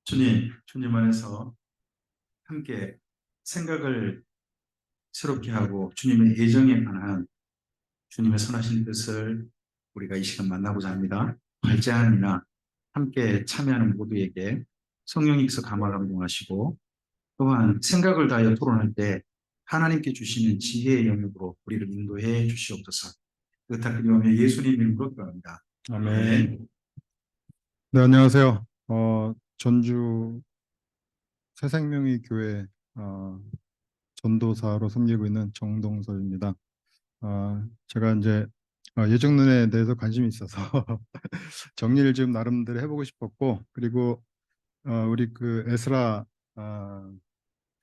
주님 안에서 함께 생각을 새롭게 하고 주님의 예정에 관한 주님의 선하신 뜻을 우리가 이 시간 만나고자 합니다. 발제하느나 함께 참여하는 모두에게 성령님께서 감화 감동하시고 또한 생각을 다하여 토론할 때 하나님께 주시는 지혜의 영역으로 우리를 인도해 주시옵소서. 부탁드리오며 예수님 이름으로 기도합니다. 아멘. 아멘. 네, 안녕하세요. 전주 새생명의 교회 전도사로 섬기고 있는 정동서입니다. 제가 이제 예정론에 대해서 관심이 있어서 정리를 좀 나름대로 해보고 싶었고, 그리고 우리 그 에스라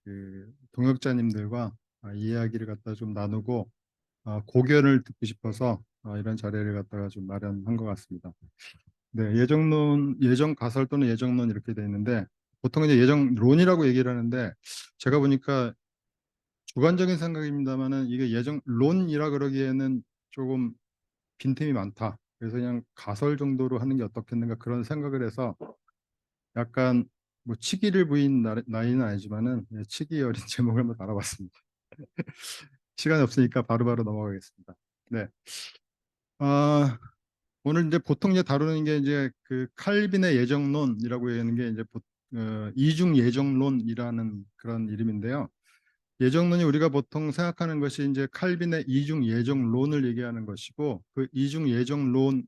그 동역자님들과 이야기를 갖다 좀 나누고 고견을 듣고 싶어서 이런 자리를 갖다가 좀 마련한 것 같습니다. 네, 예정 가설 또는 예정론 이렇게 돼 있는데 보통 이제 예정론이라고 얘기를 하는데 제가 보니까 주관적인 생각입니다만은 이게 예정론이라 그러기에는 조금 빈틈이 많다. 그래서 그냥 가설 정도로 하는 게 어떻겠는가 그런 생각을 해서 약간 뭐 치기를 부인 나이는 아니지만은 치기 어린 제목을 한번 달아봤습니다. 시간이 없으니까 바로바로 넘어가겠습니다. 네. 아, 오늘 이제 보통 이제 다루는 게 이제 그 칼빈의 예정론이라고 하는 게 이제 이중 예정론이라는 그런 이름인데요. 예정론이 우리가 보통 생각하는 것이 이제 칼빈의 이중 예정론을 얘기하는 것이고 그 이중 예정론의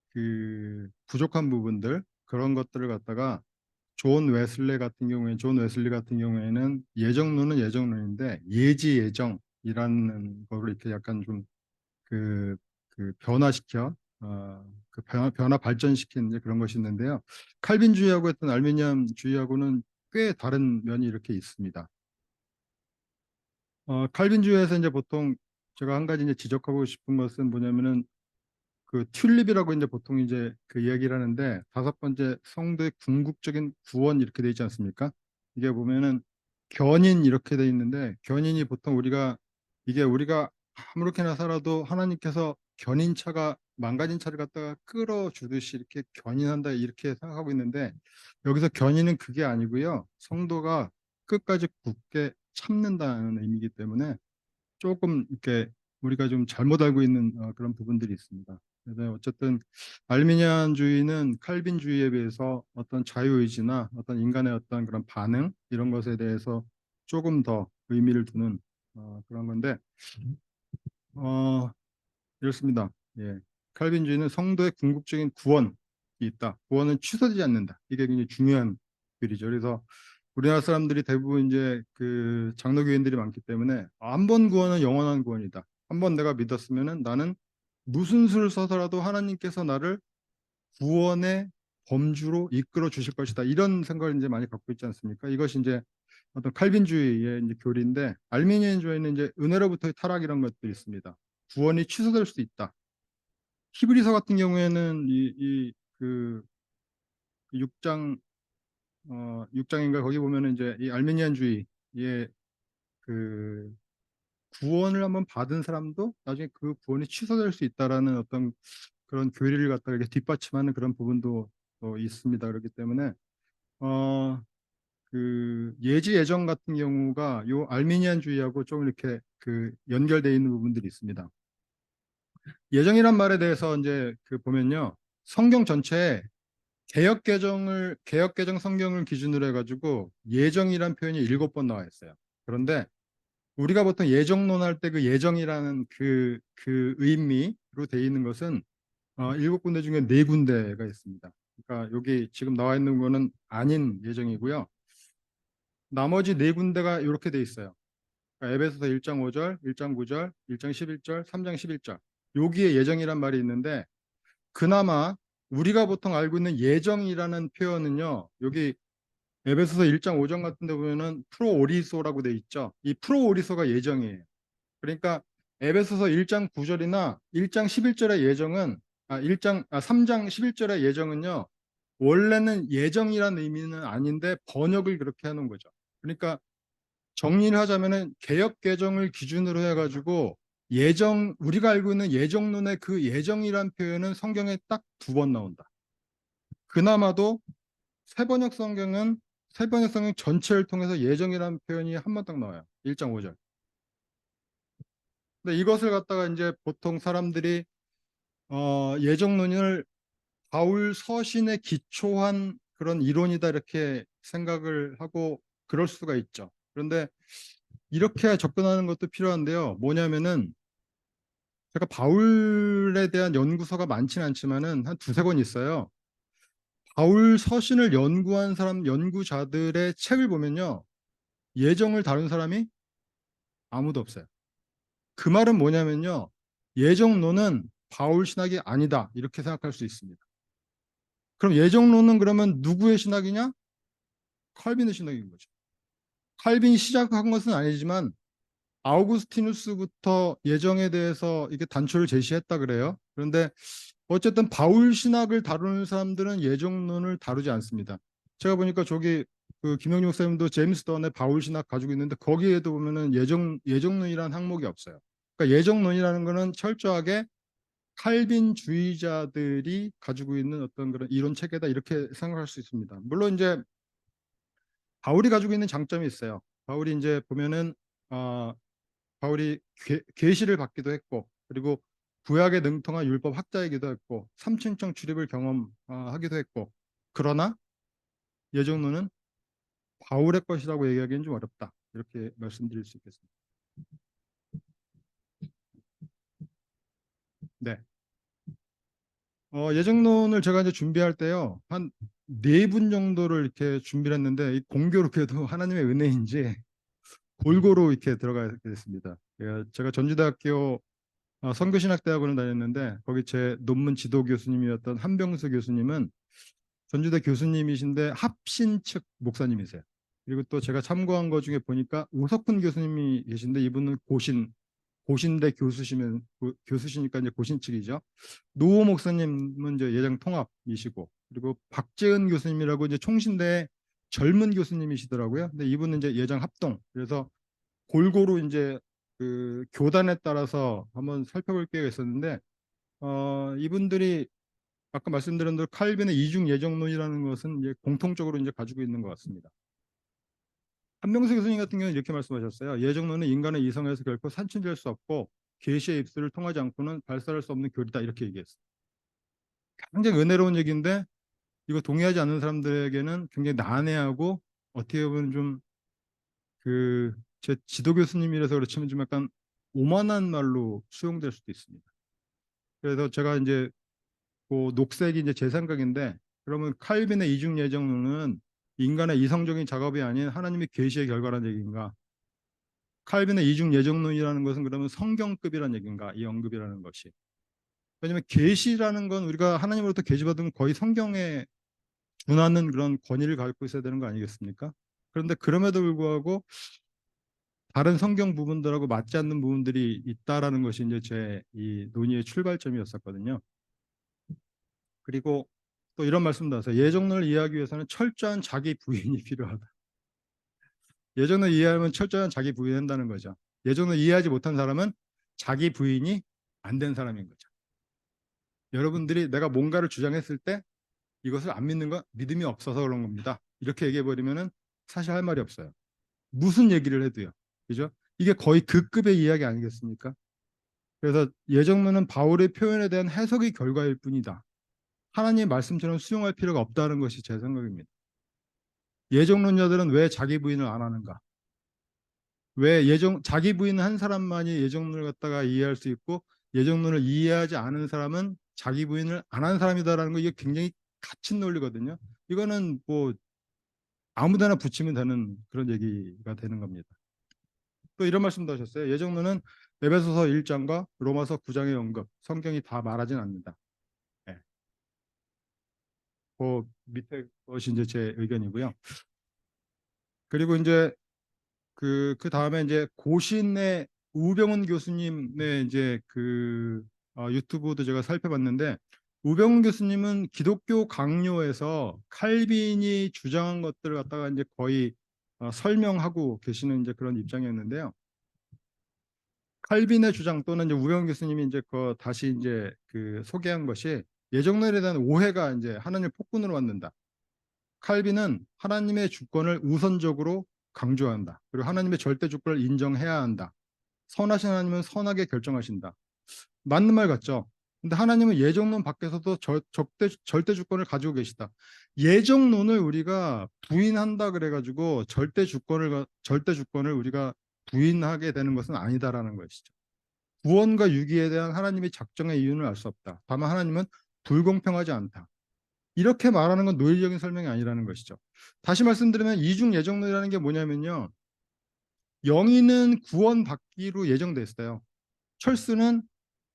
그 부족한 부분들 그런 것들을 갖다가 존 웨슬리 같은 경우에는 예정론은 예정론인데 예지 예정이라는 거를 이렇게 약간 좀 그, 그 변화시켜 그 변화 발전시킨 이제 그런 것이 있는데요. 칼빈주의하고 했던 알미니안주의하고는 꽤 다른 면이 이렇게 있습니다. 칼빈주의에서 이제 보통 제가 한 가지 이제 지적하고 싶은 것은 뭐냐면은 그 튤립이라고 이제 보통 이제 그 이야기를 하는데 다섯 번째 성도의 궁극적인 구원 이렇게 돼 있지 않습니까? 이게 보면은 견인 이렇게 돼 있는데 견인이 보통 우리가 아무렇게나 살아도 하나님께서 견인차가 망가진 차를 갖다가 끌어주듯이 이렇게 견인한다 이렇게 생각하고 있는데 여기서 견인은 그게 아니고요. 성도가 끝까지 굳게 참는다는 의미이기 때문에 조금 이렇게 우리가 좀 잘못 알고 있는 그런 부분들이 있습니다. 그래서 어쨌든 알미니안주의는 칼빈주의에 비해서 어떤 자유의지나 어떤 인간의 어떤 그런 반응 이런 것에 대해서 조금 더 의미를 두는 그런 건데 어, 이렇습니다. 예. 칼빈주의는 성도의 궁극적인 구원이 있다. 구원은 취소되지 않는다. 이게 굉장히 중요한 글이죠. 그래서 우리나라 사람들이 대부분 이제 그 장로교인들이 많기 때문에 한 번 구원은 영원한 구원이다. 한 번 내가 믿었으면은 나는 무슨 수를 써서라도 하나님께서 나를 구원의 범주로 이끌어 주실 것이다. 이런 생각을 이제 많이 갖고 있지 않습니까? 이것이 이제 어떤 칼빈주의의 이제 교리인데 알미니안주의는 이제 은혜로부터의 타락이라는 것도 있습니다. 구원이 취소될 수도 있다. 히브리서 같은 경우에는 이그 6장 6장인가 거기 보면은 이제 이 알미니안주의의 그 구원을 한번 받은 사람도 나중에 그 구원이 취소될 수 있다라는 어떤 그런 교리를 갖다가 이렇게 뒷받침하는 그런 부분도 있습니다. 그렇기 때문에 어, 그 예지 예정 같은 경우가 요 알미니안주의하고 좀 이렇게 그 연결되어 있는 부분들이 있습니다. 예정이란 말에 대해서 이제 그 보면요. 성경 전체에 개역 개정 성경을 기준으로 해가지고 예정이란 표현이 7번 나와 있어요. 그런데 우리가 보통 예정론할 때 그 예정이라는 그 의미로 되어 있는 것은 7군데 중에 4군데가 있습니다. 그러니까 여기 지금 나와 있는 거는 아닌 예정이고요. 나머지 4군데가 이렇게 되어 있어요. 그러니까 에베소서 1장 5절, 1장 9절, 1장 11절, 3장 11절. 여기에 예정이란 말이 있는데 그나마 우리가 보통 알고 있는 예정이라는 표현은요. 여기 에베소서 1장 5절 같은 데 보면은 프로오리소라고 돼 있죠. 이 프로오리소가 예정이에요. 그러니까 에베소서 1장 9절이나 1장 11절의 예정은 3장 11절의 예정은요. 원래는 예정이라는 의미는 아닌데 번역을 그렇게 하는 거죠. 그러니까 정리를 하자면은 개역 개정을 기준으로 해가지고 우리가 알고 있는 예정론의 그 예정이란 표현은 성경에 딱 2번 나온다. 그나마도 세번역 성경은 세번역 성경 전체를 통해서 예정이라는 표현이 한 번 딱 나와요. 1장 5절. 근데 이것을 갖다가 이제 보통 사람들이 예정론을 바울 서신에 기초한 그런 이론이다 이렇게 생각을 하고 그럴 수가 있죠. 그런데 이렇게 접근하는 것도 필요한데요. 뭐냐면은 제가 바울에 대한 연구서가 많지는 않지만은 한 두세 권 있어요. 바울 서신을 연구한 사람, 연구자들의 책을 보면요. 예정을 다룬 사람이 아무도 없어요. 그 말은 뭐냐면요. 예정론은 바울 신학이 아니다. 이렇게 생각할 수 있습니다. 그럼 예정론은 그러면 누구의 신학이냐? 칼빈의 신학인 거죠. 칼빈이 시작한 것은 아니지만 아우구스티누스부터 예정에 대해서 이게 단초를 제시했다 그래요. 그런데 어쨌든 바울 신학을 다루는 사람들은 예정론을 다루지 않습니다. 제가 보니까 저기 그 김영용 목사님도 제임스 던의 바울 신학 가지고 있는데 거기에도 보면은 예정론이라는 항목이 없어요. 그러니까 예정론이라는 거는 철저하게 칼빈주의자들이 가지고 있는 어떤 그런 이론 체계다 이렇게 생각할 수 있습니다. 물론 이제 바울이 가지고 있는 장점이 있어요. 바울이 이제 보면은 어, 바울이 계시를 받기도 했고 그리고 구약에 능통한 율법 학자이기도 했고 삼층청 출입을 경험하기도 했고 그러나 예정론은 바울의 것이라고 얘기하기는 좀 어렵다 이렇게 말씀드릴 수 있겠습니다. 네. 예정론을 제가 이제 준비할 때요 한 네 분 정도를 이렇게 준비를 했는데 공교롭게도 하나님의 은혜인지 골고루 이렇게 들어가게 됐습니다. 제가 전주대학교 선교신학대학원을 다녔는데 거기 제 논문 지도 교수님이었던 한병수 교수님은 전주대 교수님이신데 합신 측 목사님이세요. 그리고 또 제가 참고한 것 중에 보니까 우석훈 교수님이 계신데 이분은 고신대 교수시니까 이제 고신 측이죠. 노호 목사님은 이제 예장 통합이시고 그리고 박재은 교수님이라고 이제 총신대 젊은 교수님이시더라고요. 근데 이분은 이제 예장 합동. 그래서 골고루 이제 그 교단에 따라서 한번 살펴볼 기회가 있었는데 이분들이 아까 말씀드린 대로 칼빈의 이중 예정론이라는 것은 이제 공통적으로 이제 가지고 있는 것 같습니다. 한명수 교수님 같은 경우는 이렇게 말씀하셨어요. 예정론은 인간의 이성에서 결코 산출될 수 없고 계시의 입술을 통하지 않고는 발설할 수 없는 교리다 이렇게 얘기했어요. 굉장히 은혜로운 얘기인데 이거 동의하지 않는 사람들에게는 굉장히 난해하고 어떻게 보면 좀 그 제 지도 교수님이라서 그렇지만 좀 약간 오만한 말로 수용될 수도 있습니다. 그래서 제가 이제 그 녹색이 이제 제 생각인데 그러면 칼빈의 이중 예정론은 인간의 이성적인 작업이 아닌 하나님의 계시의 결과라는 얘기인가? 칼빈의 이중 예정론이라는 것은 그러면 성경급이라는 얘기인가? 이 언급이라는 것이. 왜냐하면 계시라는 건 우리가 하나님으로부터 계시받으면 거의 성경에 준하는 그런 권위를 갖고 있어야 되는 거 아니겠습니까? 그런데 그럼에도 불구하고 다른 성경 부분들하고 맞지 않는 부분들이 있다라는 것이 이제 제 이 논의의 출발점이었었거든요. 그리고 또 이런 말씀도 하세요. 예정론을 이해하기 위해서는 철저한 자기 부인이 필요하다. 예정론을 이해하면 철저한 자기 부인을 한다는 거죠. 예정론을 이해하지 못한 사람은 자기 부인이 안 된 사람인 거죠. 여러분들이 내가 뭔가를 주장했을 때 이것을 안 믿는 건 믿음이 없어서 그런 겁니다. 이렇게 얘기해 버리면은 사실 할 말이 없어요. 무슨 얘기를 해도요. 그죠? 이게 거의 그 급의 이야기 아니겠습니까? 그래서 예정론은 바울의 표현에 대한 해석의 결과일 뿐이다. 하나님의 말씀처럼 수용할 필요가 없다는 것이 제 생각입니다. 예정론자들은 왜 자기 부인을 안 하는가? 왜 자기 부인 한 사람만이 예정론을 갖다가 이해할 수 있고 예정론을 이해하지 않은 사람은 자기 부인을 안 한 사람이다라는 거 이게 굉장히 갇힌 논리거든요. 이거는 뭐 아무데나 붙이면 되는 그런 얘기가 되는 겁니다. 또 이런 말씀도 하셨어요. 예정론은 에베소서 1장과 로마서 9장의 언급, 성경이 다 말하진 않는다. 네. 그 밑에 것이 이제 제 의견이고요. 그리고 이제 그 다음에 이제 고신의 우병훈 교수님의 이제 유튜브도 제가 살펴봤는데 우병훈 교수님은 기독교 강요에서 칼빈이 주장한 것들을 갖다가 이제 거의 설명하고 계시는 이제 그런 입장이었는데요. 칼빈의 주장 또는 이제 우병훈 교수님이 이제 다시 이제 소개한 것이 예정론에 대한 오해가 이제 하나님을 폭군으로 만든다. 칼빈은 하나님의 주권을 우선적으로 강조한다. 그리고 하나님의 절대 주권을 인정해야 한다. 선하신 하나님은 선하게 결정하신다. 맞는 말 같죠? 근데 하나님은 예정론 밖에서도 절대 주권을 가지고 계시다. 예정론을 우리가 부인한다 그래가지고 절대 주권을 우리가 부인하게 되는 것은 아니다라는 것이죠. 구원과 유기에 대한 하나님의 작정의 이유는 알 수 없다. 다만 하나님은 불공평하지 않다. 이렇게 말하는 건 논리적인 설명이 아니라는 것이죠. 다시 말씀드리면 이중 예정론이라는 게 뭐냐면요. 영희는 구원받기로 예정됐어요. 철수는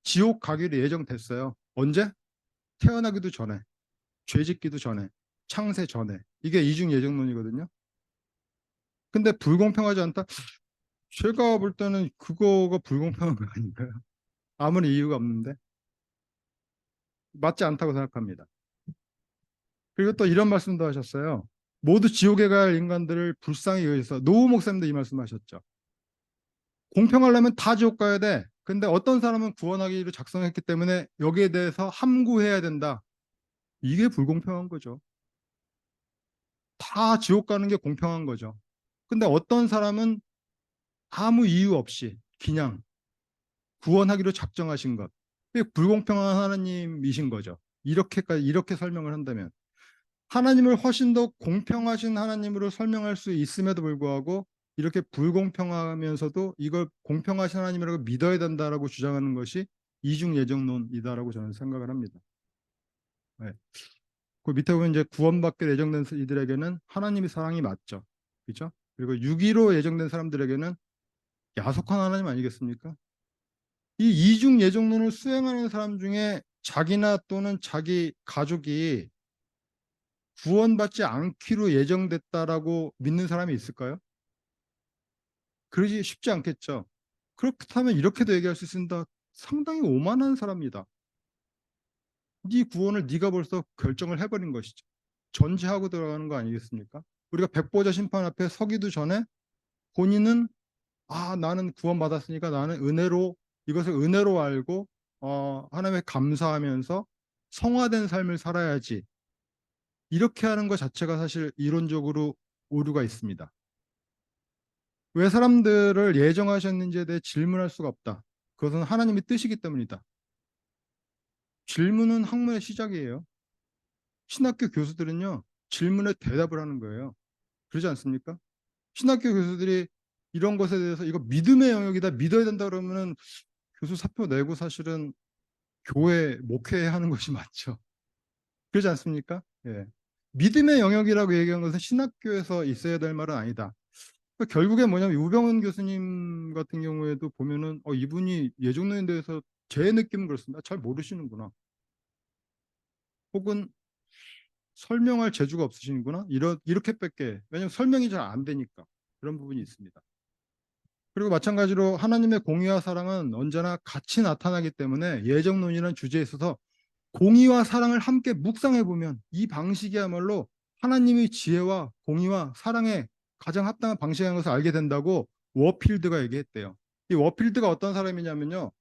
지옥 가기로 예정됐어요. 언제? 태어나기도 전에, 죄 짓기도 전에, 창세 전에. 이게 이중 예정론이거든요. 근데 불공평하지 않다? 제가 볼 때는 그거가 불공평한 거 아닌가요? 아무리 이유가 없는데. 맞지 않다고 생각합니다. 그리고 또 이런 말씀도 하셨어요. 모두 지옥에 갈 인간들을 불쌍히 여기서 노우 목사님도 이 말씀하셨죠. 공평하려면 다 지옥 가야 돼. 근데 어떤 사람은 구원하기로 작성했기 때문에 여기에 대해서 함구해야 된다. 이게 불공평한 거죠. 다 지옥 가는 게 공평한 거죠. 근데 어떤 사람은 아무 이유 없이 그냥 구원하기로 작정하신 것. 이게 불공평한 하나님이신 거죠. 이렇게 설명을 한다면. 하나님을 훨씬 더 공평하신 하나님으로 설명할 수 있음에도 불구하고 이렇게 불공평하면서도 이걸 공평하신 하나님이라고 믿어야 된다라고 주장하는 것이 이중 예정론이다라고 저는 생각을 합니다. 네. 그 밑에 보면 이제 구원받게 예정된 이들에게는 하나님의 사랑이 맞죠. 그렇죠? 그리고 유기로 예정된 사람들에게는 야속한 하나님 아니겠습니까? 이 이중 예정론을 수행하는 사람 중에 자기나 또는 자기 가족이 구원받지 않기로 예정됐다라고 믿는 사람이 있을까요? 그러기 쉽지 않겠죠. 그렇다면 이렇게도 얘기할 수 있습니다. 상당히 오만한 사람이다. 네 구원을 네가 벌써 결정을 해버린 것이죠. 전제하고 들어가는 거 아니겠습니까? 우리가 백보자 심판 앞에 서기도 전에 본인은 나는 구원받았으니까 나는 이것을 은혜로 알고 하나님께 감사하면서 성화된 삶을 살아야지. 이렇게 하는 것 자체가 사실 이론적으로 오류가 있습니다. 왜 사람들을 예정하셨는지에 대해 질문할 수가 없다. 그것은 하나님의 뜻이기 때문이다. 질문은 학문의 시작이에요. 신학교 교수들은요, 질문에 대답을 하는 거예요. 그러지 않습니까? 신학교 교수들이 이런 것에 대해서 이거 믿음의 영역이다, 믿어야 된다 그러면은 교수 사표 내고 사실은 교회 목회해야 하는 것이 맞죠. 그러지 않습니까? 예. 믿음의 영역이라고 얘기한 것은 신학교에서 있어야 될 말은 아니다. 그러니까 결국에 뭐냐면 우병은 교수님 같은 경우에도 보면은 이분이 예정론에 대해서 제 느낌은 그렇습니다. 잘 모르시는구나. 혹은 설명할 재주가 없으시는구나. 이렇게밖에 왜냐면 설명이 잘 안 되니까 그런 부분이 있습니다. 그리고 마찬가지로 하나님의 공의와 사랑은 언제나 같이 나타나기 때문에 예정론이라는 주제에 있어서 공의와 사랑을 함께 묵상해 보면 이 방식이야말로 하나님의 지혜와 공의와 사랑에 가장 합당한 방식인 것을 알게 된다고 워필드가 얘기했대요. 이 워필드가 어떤 사람이냐면요.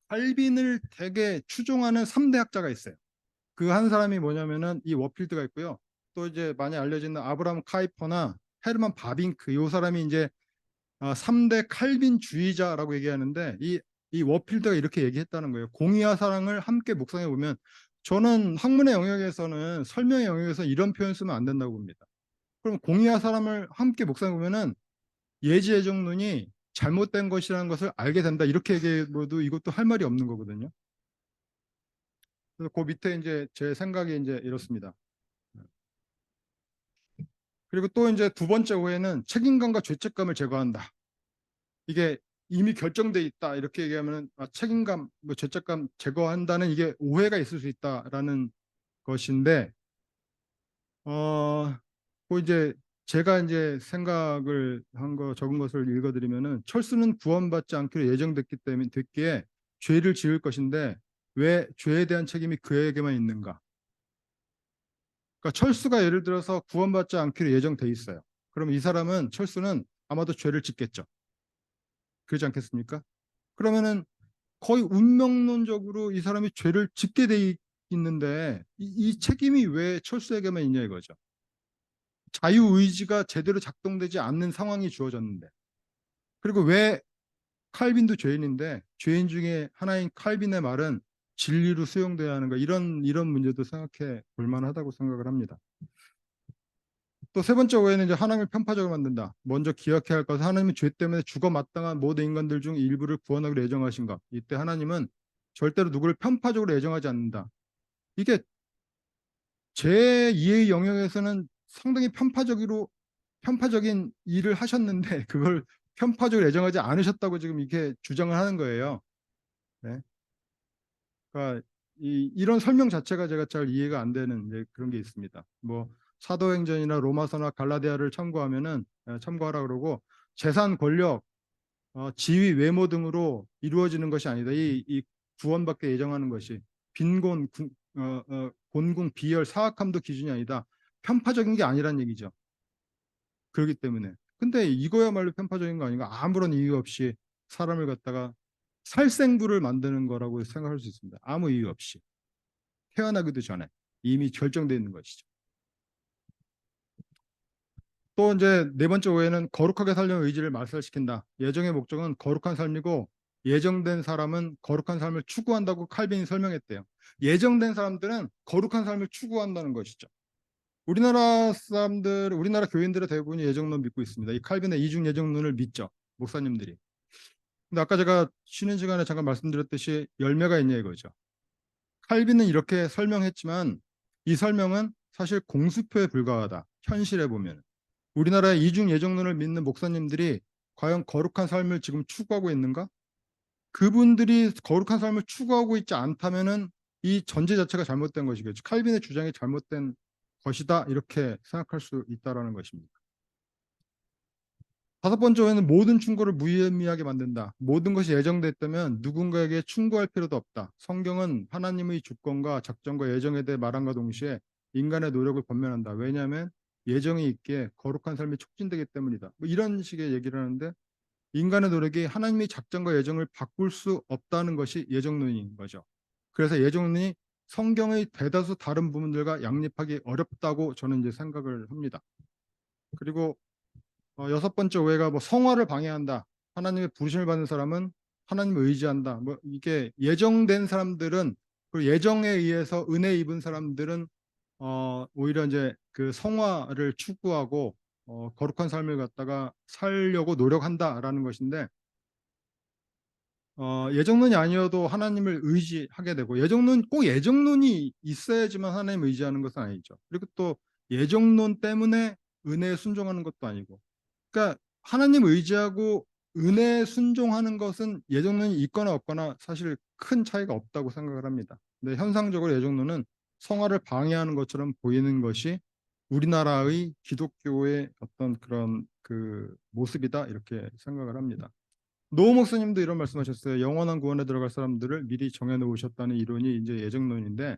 칼빈을 되게 추종하는 3대 학자가 있어요. 그 한 사람이 뭐냐면은 이 워필드가 있고요. 또 이제 많이 알려진 아브라함 카이퍼나 헤르만 바빙크 이 사람이 이제 3대 칼빈주의자라고 얘기하는데 이 워필드가 이렇게 얘기했다는 거예요. 공의와 사랑을 함께 묵상해 보면 저는 학문의 영역에서는 설명의 영역에서 이런 표현 쓰면 안 된다고 봅니다. 그럼 공의와 사랑을 함께 묵상해 보면은 예지예정론이 잘못된 것이라는 것을 알게 된다. 이렇게 얘기해도 이것도 할 말이 없는 거거든요. 그래서 그 밑에 이제 제 생각이 이제 이렇습니다. 그리고 또 이제 두 번째 오해는 책임감과 죄책감을 제거한다. 이게 이미 결정돼 있다 이렇게 얘기하면 책임감, 뭐 죄책감 제거한다는 이게 오해가 있을 수 있다라는 것인데 그 이제 제가 이제 생각을 한 거 적은 것을 읽어드리면은 철수는 구원받지 않기로 예정됐기 때문에 됐기에 죄를 지을 것인데 왜 죄에 대한 책임이 그에게만 있는가? 그러니까 철수가 예를 들어서 구원받지 않기로 예정돼 있어요. 그럼 이 사람은 철수는 아마도 죄를 짓겠죠. 그렇지 않겠습니까? 그러면은 거의 운명론적으로 이 사람이 죄를 짓게 돼 있는데 이 책임이 왜 철수에게만 있냐 이거죠. 자유의지가 제대로 작동되지 않는 상황이 주어졌는데, 그리고 왜 칼빈도 죄인인데 죄인 중에 하나인 칼빈의 말은 진리로 수용돼야 하는가, 이런 문제도 생각해 볼 만하다고 생각을 합니다. 또 세 번째 오해는 이제 하나님을 편파적으로 만든다. 먼저 기억해야 할 것은 하나님은 죄 때문에 죽어 마땅한 모든 인간들 중 일부를 구원하기로 예정하신가. 이때 하나님은 절대로 누구를 편파적으로 예정하지 않는다. 이게 제 이해의 영역에서는 상당히 편파적인 일을 하셨는데 그걸 편파적으로 예정하지 않으셨다고 지금 이렇게 주장을 하는 거예요. 네. 그러니까 이런 설명 자체가 제가 잘 이해가 안 되는 이제 그런 게 있습니다. 뭐 사도행전이나 로마서나 갈라디아를 참고하라 그러고, 재산, 권력, 지위, 외모 등으로 이루어지는 것이 아니다. 이 구원받게 예정하는 것이 빈곤, 곤궁, 비열, 사악함도 기준이 아니다. 편파적인 게 아니란 얘기죠. 그렇기 때문에. 근데 이거야말로 편파적인 거 아닌가? 아무런 이유 없이 사람을 갖다가 살생부를 만드는 거라고 생각할 수 있습니다. 아무 이유 없이. 태어나기도 전에 이미 결정되어 있는 것이죠. 또 이제 네 번째 오해는 거룩하게 살려는 의지를 말살시킨다. 예정의 목적은 거룩한 삶이고 예정된 사람은 거룩한 삶을 추구한다고 칼빈이 설명했대요. 예정된 사람들은 거룩한 삶을 추구한다는 것이죠. 우리나라 교인들의 대부분이 예정론 믿고 있습니다. 이 칼빈의 이중 예정론을 믿죠. 목사님들이. 근데 아까 제가 쉬는 시간에 잠깐 말씀드렸듯이 열매가 있냐 이거죠. 칼빈은 이렇게 설명했지만 이 설명은 사실 공수표에 불과하다. 현실에 보면. 우리나라의 이중 예정론을 믿는 목사님들이 과연 거룩한 삶을 지금 추구하고 있는가? 그분들이 거룩한 삶을 추구하고 있지 않다면은 이 전제 자체가 잘못된 것이겠죠. 칼빈의 주장이 잘못된 것이다, 이렇게 생각할 수 있다라는 것입니다. 다섯 번째 오해는 모든 충고를 무의미하게 만든다. 모든 것이 예정됐다면 누군가에게 충고할 필요도 없다. 성경은 하나님의 주권과 작정과 예정에 대해 말함과 동시에 인간의 노력을 권면한다. 왜냐하면 예정이 있기에 거룩한 삶이 촉진되기 때문이다. 뭐 이런 식의 얘기를 하는데, 인간의 노력이 하나님의 작정과 예정을 바꿀 수 없다는 것이 예정론인 거죠. 그래서 예정론이 성경의 대다수 다른 부분들과 양립하기 어렵다고 저는 이제 생각을 합니다. 그리고 여섯 번째 오해가 뭐 성화를 방해한다. 하나님의 부르심을 받는 사람은 하나님을 의지한다. 뭐 이게 예정된 사람들은, 그리고 예정에 의해서 은혜 입은 사람들은 오히려 이제 그 성화를 추구하고 거룩한 삶을 갖다가 살려고 노력한다라는 것인데, 예정론이 아니어도 하나님을 의지하게 되고, 꼭 예정론이 있어야지만 하나님을 의지하는 것은 아니죠. 그리고 또 예정론 때문에 은혜에 순종하는 것도 아니고, 그러니까 하나님 의지하고 은혜에 순종하는 것은 예정론이 있거나 없거나 사실 큰 차이가 없다고 생각을 합니다. 근데 현상적으로 예정론은 성화를 방해하는 것처럼 보이는 것이 우리나라의 기독교의 어떤 그런 그 모습이다, 이렇게 생각을 합니다. 노 목사님도 이런 말씀하셨어요. 영원한 구원에 들어갈 사람들을 미리 정해놓으셨다는 이론이 이제 예정론인데,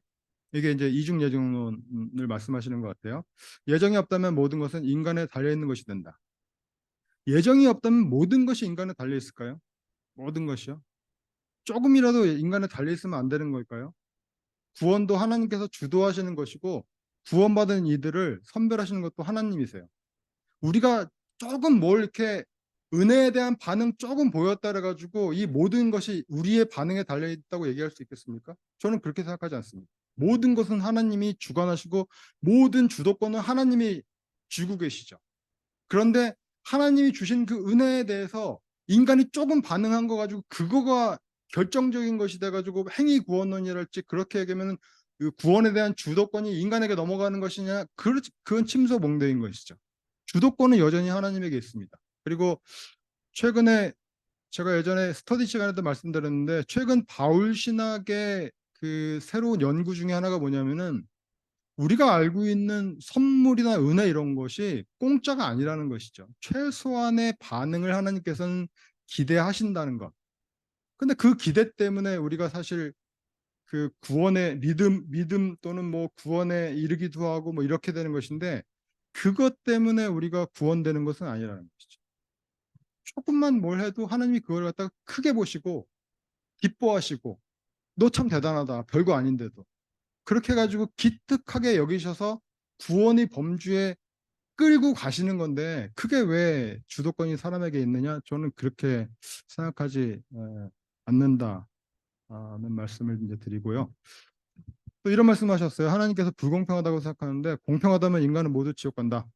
이게 이제 이중 예정론을 말씀하시는 것 같아요. 예정이 없다면 모든 것은 인간에 달려 있는 것이 된다. 예정이 없다면 모든 것이 인간에 달려 있을까요? 모든 것이요? 조금이라도 인간에 달려 있으면 안 되는 걸까요? 구원도 하나님께서 주도하시는 것이고, 구원받은 이들을 선별하시는 것도 하나님이세요. 우리가 조금 뭘 이렇게 은혜에 대한 반응 조금 보였다 그래가지고 이 모든 것이 우리의 반응에 달려 있다고 얘기할 수 있겠습니까? 저는 그렇게 생각하지 않습니다. 모든 것은 하나님이 주관하시고 모든 주도권은 하나님이 쥐고 계시죠. 그런데 하나님이 주신 그 은혜에 대해서 인간이 조금 반응한 거 가지고 그거가 결정적인 것이 돼가지고 행위 구원론이랄지 그렇게 얘기하면 그 구원에 대한 주도권이 인간에게 넘어가는 것이냐, 그건 침소봉대인 것이죠. 주도권은 여전히 하나님에게 있습니다. 그리고 최근에 제가 예전에 스터디 시간에도 말씀드렸는데, 최근 바울 신학의 그 새로운 연구 중에 하나가 뭐냐면은 우리가 알고 있는 선물이나 은혜 이런 것이 공짜가 아니라는 것이죠. 최소한의 반응을 하나님께서는 기대하신다는 것. 근데 그 기대 때문에 우리가 사실 그 구원의 믿음 또는 뭐 구원에 이르기도 하고 뭐 이렇게 되는 것인데, 그것 때문에 우리가 구원되는 것은 아니라는 것이죠. 조금만 뭘 해도 하나님이 그걸 갖다가 크게 보시고 기뻐하시고, 너 참 대단하다, 별거 아닌데도. 그렇게 해가지고 기특하게 여기셔서 구원의 범주에 끌고 가시는 건데 그게 왜 주도권이 사람에게 있느냐? 저는 그렇게 생각하지 않는다는 말씀을 이제 드리고요. 또 이런 말씀하셨어요. 하나님께서 불공평하다고 생각하는데 공평하다면 인간은 모두 지옥 간다.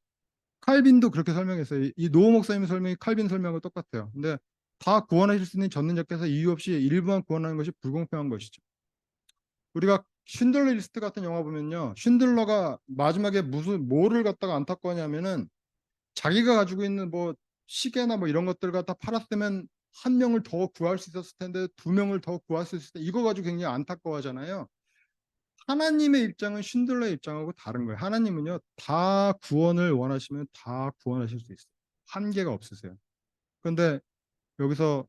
칼빈도 그렇게 설명했어요. 이 노호 목사님의 설명이 칼빈 설명하고 똑같아요. 근데 다 구원하실 수 있는 전능자께서 이유 없이 일부만 구원하는 것이 불공평한 것이죠. 우리가 쉰들러 리스트 같은 영화 보면요. 쉰들러가 마지막에 무슨 뭐를 갖다가 안타까워하냐면은 자기가 가지고 있는 뭐 시계나 뭐 이런 것들 갖다 팔았으면 한 명을 더 구할 수 있었을 텐데 두 명을 더 구할 수 있을 때 이거 가지고 굉장히 안타까워하잖아요. 하나님의 입장은 쉰들러의 입장하고 다른 거예요. 하나님은요, 다 구원을 원하시면 다 구원하실 수 있어요. 한계가 없으세요. 그런데 여기서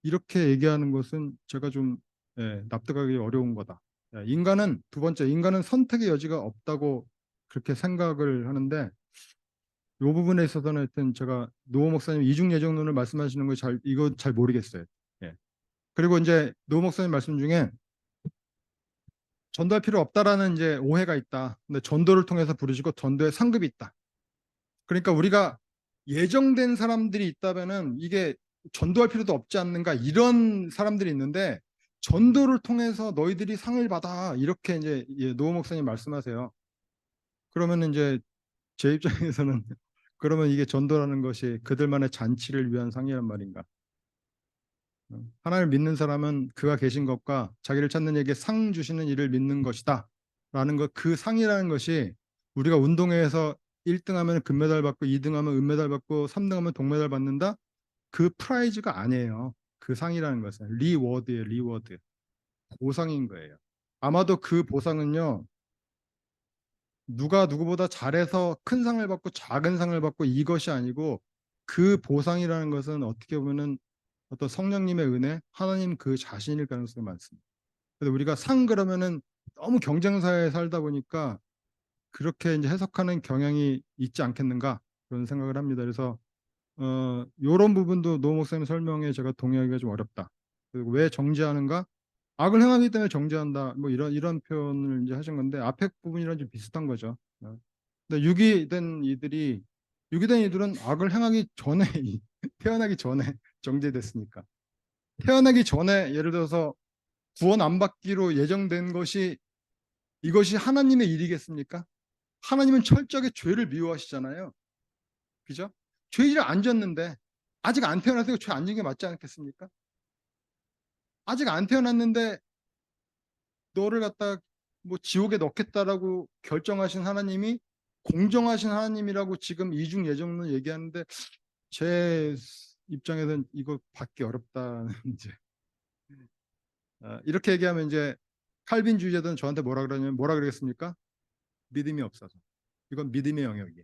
이렇게 얘기하는 것은 제가 좀 납득하기 어려운 거다. 인간은 두 번째, 인간은 선택의 여지가 없다고 그렇게 생각을 하는데 이 부분에 있어서는 하여튼 제가 노호 목사님 이중 예정론을 말씀하시는 거 이거 잘 모르겠어요. 예. 그리고 이제 노호 목사님 말씀 중에 전도할 필요 없다라는 이제 오해가 있다. 근데 전도를 통해서 부르시고 전도의 상급이 있다. 그러니까 우리가 예정된 사람들이 있다면은 이게 전도할 필요도 없지 않는가 이런 사람들이 있는데 전도를 통해서 너희들이 상을 받아 이렇게 이제 노호 목사님 말씀하세요. 그러면 이제 제 입장에서는 그러면 이게 전도라는 것이 그들만의 잔치를 위한 상이란 말인가? 하나님을 믿는 사람은 그가 계신 것과 자기를 찾는 이에게 상 주시는 이를 믿는 것이다. 라는 것, 그 상이라는 것이 우리가 운동회에서 1등하면 금메달 받고 2등하면 은메달 받고 3등하면 동메달 받는다. 그 프라이즈가 아니에요. 그 상이라는 것은 리워드예요. 리워드. 보상인 거예요. 아마도 그 보상은요. 누가 누구보다 잘해서 큰 상을 받고 작은 상을 받고 이것이 아니고 그 보상이라는 것은 어떻게 보면은 어떤 성령님의 은혜, 하나님 그 자신일 가능성이 많습니다. 그래서 우리가 상 그러면은 너무 경쟁 사회에 살다 보니까 그렇게 이제 해석하는 경향이 있지 않겠는가 그런 생각을 합니다. 그래서 이런 부분도 노 목사님 설명에 제가 동의하기가 좀 어렵다. 그리고 왜 정죄하는가? 악을 행하기 때문에 정죄한다. 뭐 이런 표현을 이제 하신 건데 앞에 부분이랑 좀 비슷한 거죠. 근데 유기된 이들은 악을 행하기 전에 태어나기 전에 정죄됐으니까. 태어나기 전에 예를 들어서 구원 안 받기로 예정된 것이 이것이 하나님의 일이겠습니까? 하나님은 철저하게 죄를 미워하시잖아요. 그죠? 죄를 안 졌는데 아직 안 태어나서 죄 안 지은 게 맞지 않겠습니까? 아직 안 태어났는데 너를 갖다 뭐 지옥에 넣겠다라고 결정하신 하나님이 공정하신 하나님이라고 지금 이중 예정론 얘기하는데 제 입장에서는 이거 받기 어렵다는 이제 이렇게 얘기하면 이제 칼빈주의자들은 저한테 뭐라 그러겠습니까? 믿음이 없어서. 이건 믿음의 영역이야.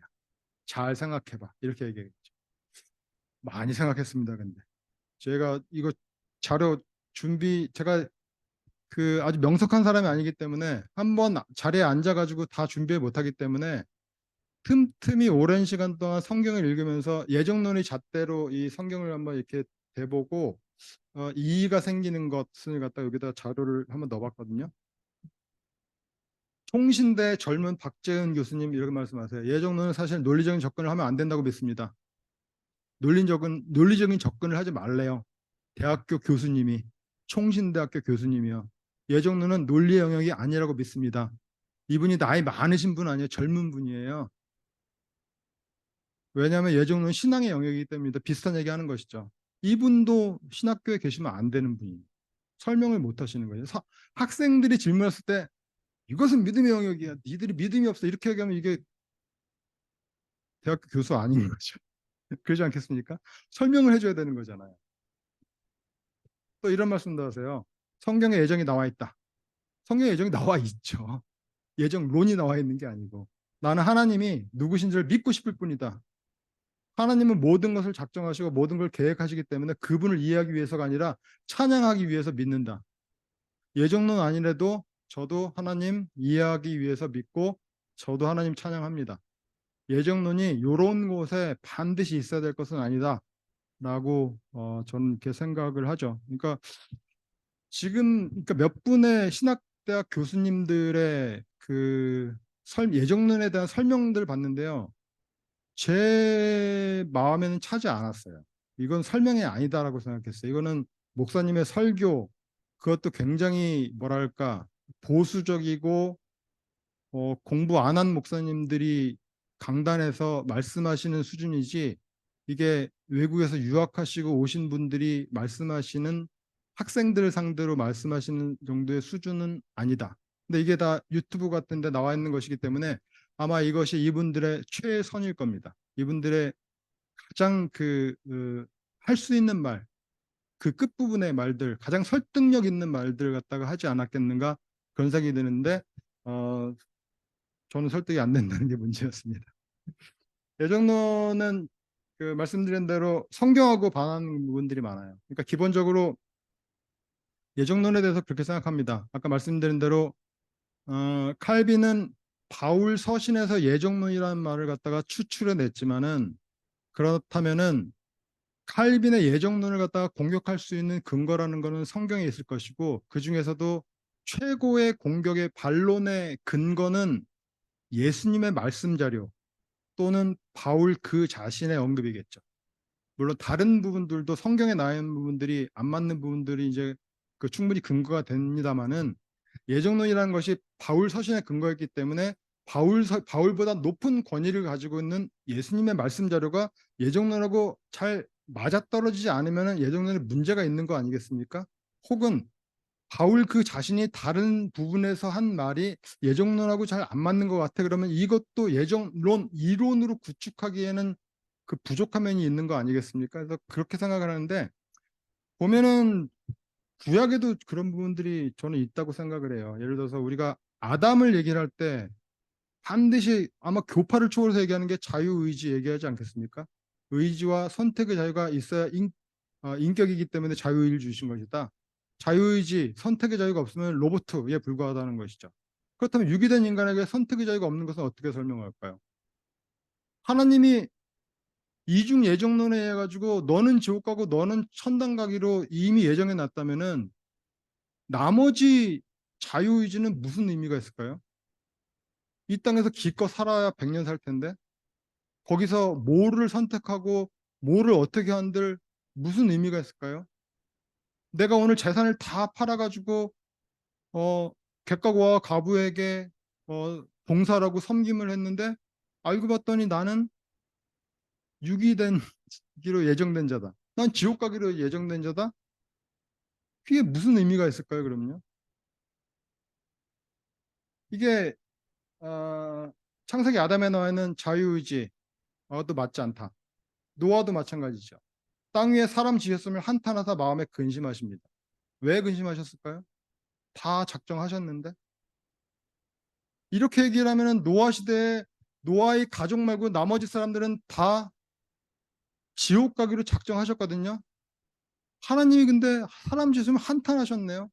잘 생각해봐. 이렇게 얘기했죠. 많이 생각했습니다. 근데 제가 이거 자료 제가 그 아주 명석한 사람이 아니기 때문에 한번 자리에 앉아가지고 다 준비를 못하기 때문에 틈틈이 오랜 시간 동안 성경을 읽으면서 예정론의 잣대로 이 성경을 한번 이렇게 대보고 이의가 생기는 것을 갖다 여기다 자료를 한번 넣어봤거든요. 통신대 젊은 박재은 교수님 이렇게 말씀하세요. 예정론은 사실 논리적인 접근을 하면 안 된다고 믿습니다. 논리적인 접근을 하지 말래요. 대학교 교수님이 총신대학교 교수님이요. 예정론은 논리 영역이 아니라고 믿습니다. 이분이 나이 많으신 분 아니에요. 젊은 분이에요. 왜냐하면 예정론은 신앙의 영역이기 때문에 비슷한 얘기하는 것이죠. 이분도 신학교에 계시면 안 되는 분이에요. 설명을 못 하시는 거예요. 학생들이 질문했을 때 이것은 믿음의 영역이야. 니들이 믿음이 없어. 이렇게 얘기하면 이게 대학교 교수 아닌 거죠. 그러지 않겠습니까? 설명을 해줘야 되는 거잖아요. 또 이런 말씀도 하세요. 성경에 예정이 나와 있다. 성경에 예정이 나와 있죠. 예정론이 나와 있는 게 아니고 나는 하나님이 누구신지를 믿고 싶을 뿐이다. 하나님은 모든 것을 작정하시고 모든 걸 계획하시기 때문에 그분을 이해하기 위해서가 아니라 찬양하기 위해서 믿는다. 예정론 아니래도 저도 하나님 이해하기 위해서 믿고 저도 하나님 찬양합니다. 예정론이 이런 곳에 반드시 있어야 될 것은 아니다. 라고 저는 이렇게 생각을 하죠. 그러니까 지금 그러니까 몇 분의 신학 대학 교수님들의 그 예정론에 대한 설명들 봤는데요. 제 마음에는 차지 않았어요. 이건 설명이 아니다라고 생각했어요. 이거는 목사님의 설교, 그것도 굉장히 뭐랄까 보수적이고 공부 안 한 목사님들이 강단에서 말씀하시는 수준이지, 이게 외국에서 유학하시고 오신 분들이 말씀하시는, 학생들을 상대로 말씀하시는 정도의 수준은 아니다. 근데 이게 다 유튜브 같은 데 나와 있는 것이기 때문에 아마 이것이 이분들의 최선일 겁니다. 이분들의 가장 할 수 있는 말, 그 끝부분의 말들, 가장 설득력 있는 말들 갖다가 하지 않았겠는가, 그런 생각이 드는데 저는 설득이 안 된다는 게 문제였습니다. 예정론은 그 말씀드린 대로 성경하고 반하는 부분들이 많아요. 그러니까 기본적으로 예정론에 대해서 그렇게 생각합니다. 아까 말씀드린 대로 칼빈은 바울 서신에서 예정론이라는 말을 갖다가 추출해 냈지만은, 그렇다면은 칼빈의 예정론을 갖다가 공격할 수 있는 근거라는 것은 성경에 있을 것이고, 그 중에서도 최고의 공격의 반론의 근거는 예수님의 말씀 자료 또는 바울 그 자신의 언급이겠죠. 물론 다른 부분들도 성경에 나와 있는 부분들이 안 맞는 부분들이 이제 그 충분히 근거가 됩니다만은, 예정론이라는 것이 바울 서신에 근거했기 때문에 바울보다 높은 권위를 가지고 있는 예수님의 말씀 자료가 예정론하고 잘 맞아떨어지지 않으면 예정론에 문제가 있는 거 아니겠습니까? 혹은 바울 그 자신이 다른 부분에서 한 말이 예정론하고 잘 안 맞는 것 같아. 그러면 이것도 예정론 이론으로 구축하기에는 그 부족한 면이 있는 거 아니겠습니까? 그래서 그렇게 생각을 하는데, 보면은 구약에도 그런 부분들이 저는 있다고 생각을 해요. 예를 들어서 우리가 아담을 얘기를 할 때 반드시 아마 교파를 초월해서 얘기하는 게 자유의지 얘기하지 않겠습니까? 의지와 선택의 자유가 있어야 인격이기 때문에 자유의지를 주신 것이다. 자유의지, 선택의 자유가 없으면 로봇에 불과하다는 것이죠. 그렇다면 유기된 인간에게 선택의 자유가 없는 것은 어떻게 설명할까요? 하나님이 이중 예정론에 해가지고 너는 지옥 가고 너는 천당 가기로 이미 예정해 놨다면은 나머지 자유의지는 무슨 의미가 있을까요? 이 땅에서 기껏 살아야 100년 살 텐데 거기서 뭐를 선택하고 뭐를 어떻게 한들 무슨 의미가 있을까요? 내가 오늘 재산을 다 팔아가지고 어, 객가와 가부에게 봉사라고 섬김을 했는데 알고 봤더니 나는 유기된 기로 예정된 자다. 난 지옥 가기로 예정된 자다. 그게 무슨 의미가 있을까요, 그럼요? 이게 창세기 아담에 나와 있는 자유의지 도 맞지 않다. 노아도 마찬가지죠. 땅 위에 사람 지었음을 한탄하사 마음에 근심하십니다. 왜 근심하셨을까요? 다 작정하셨는데. 이렇게 얘기를 하면 노아 시대에 노아의 가족 말고 나머지 사람들은 다 지옥 가기로 작정하셨거든요. 하나님이 근데 사람 지으면 한탄하셨네요.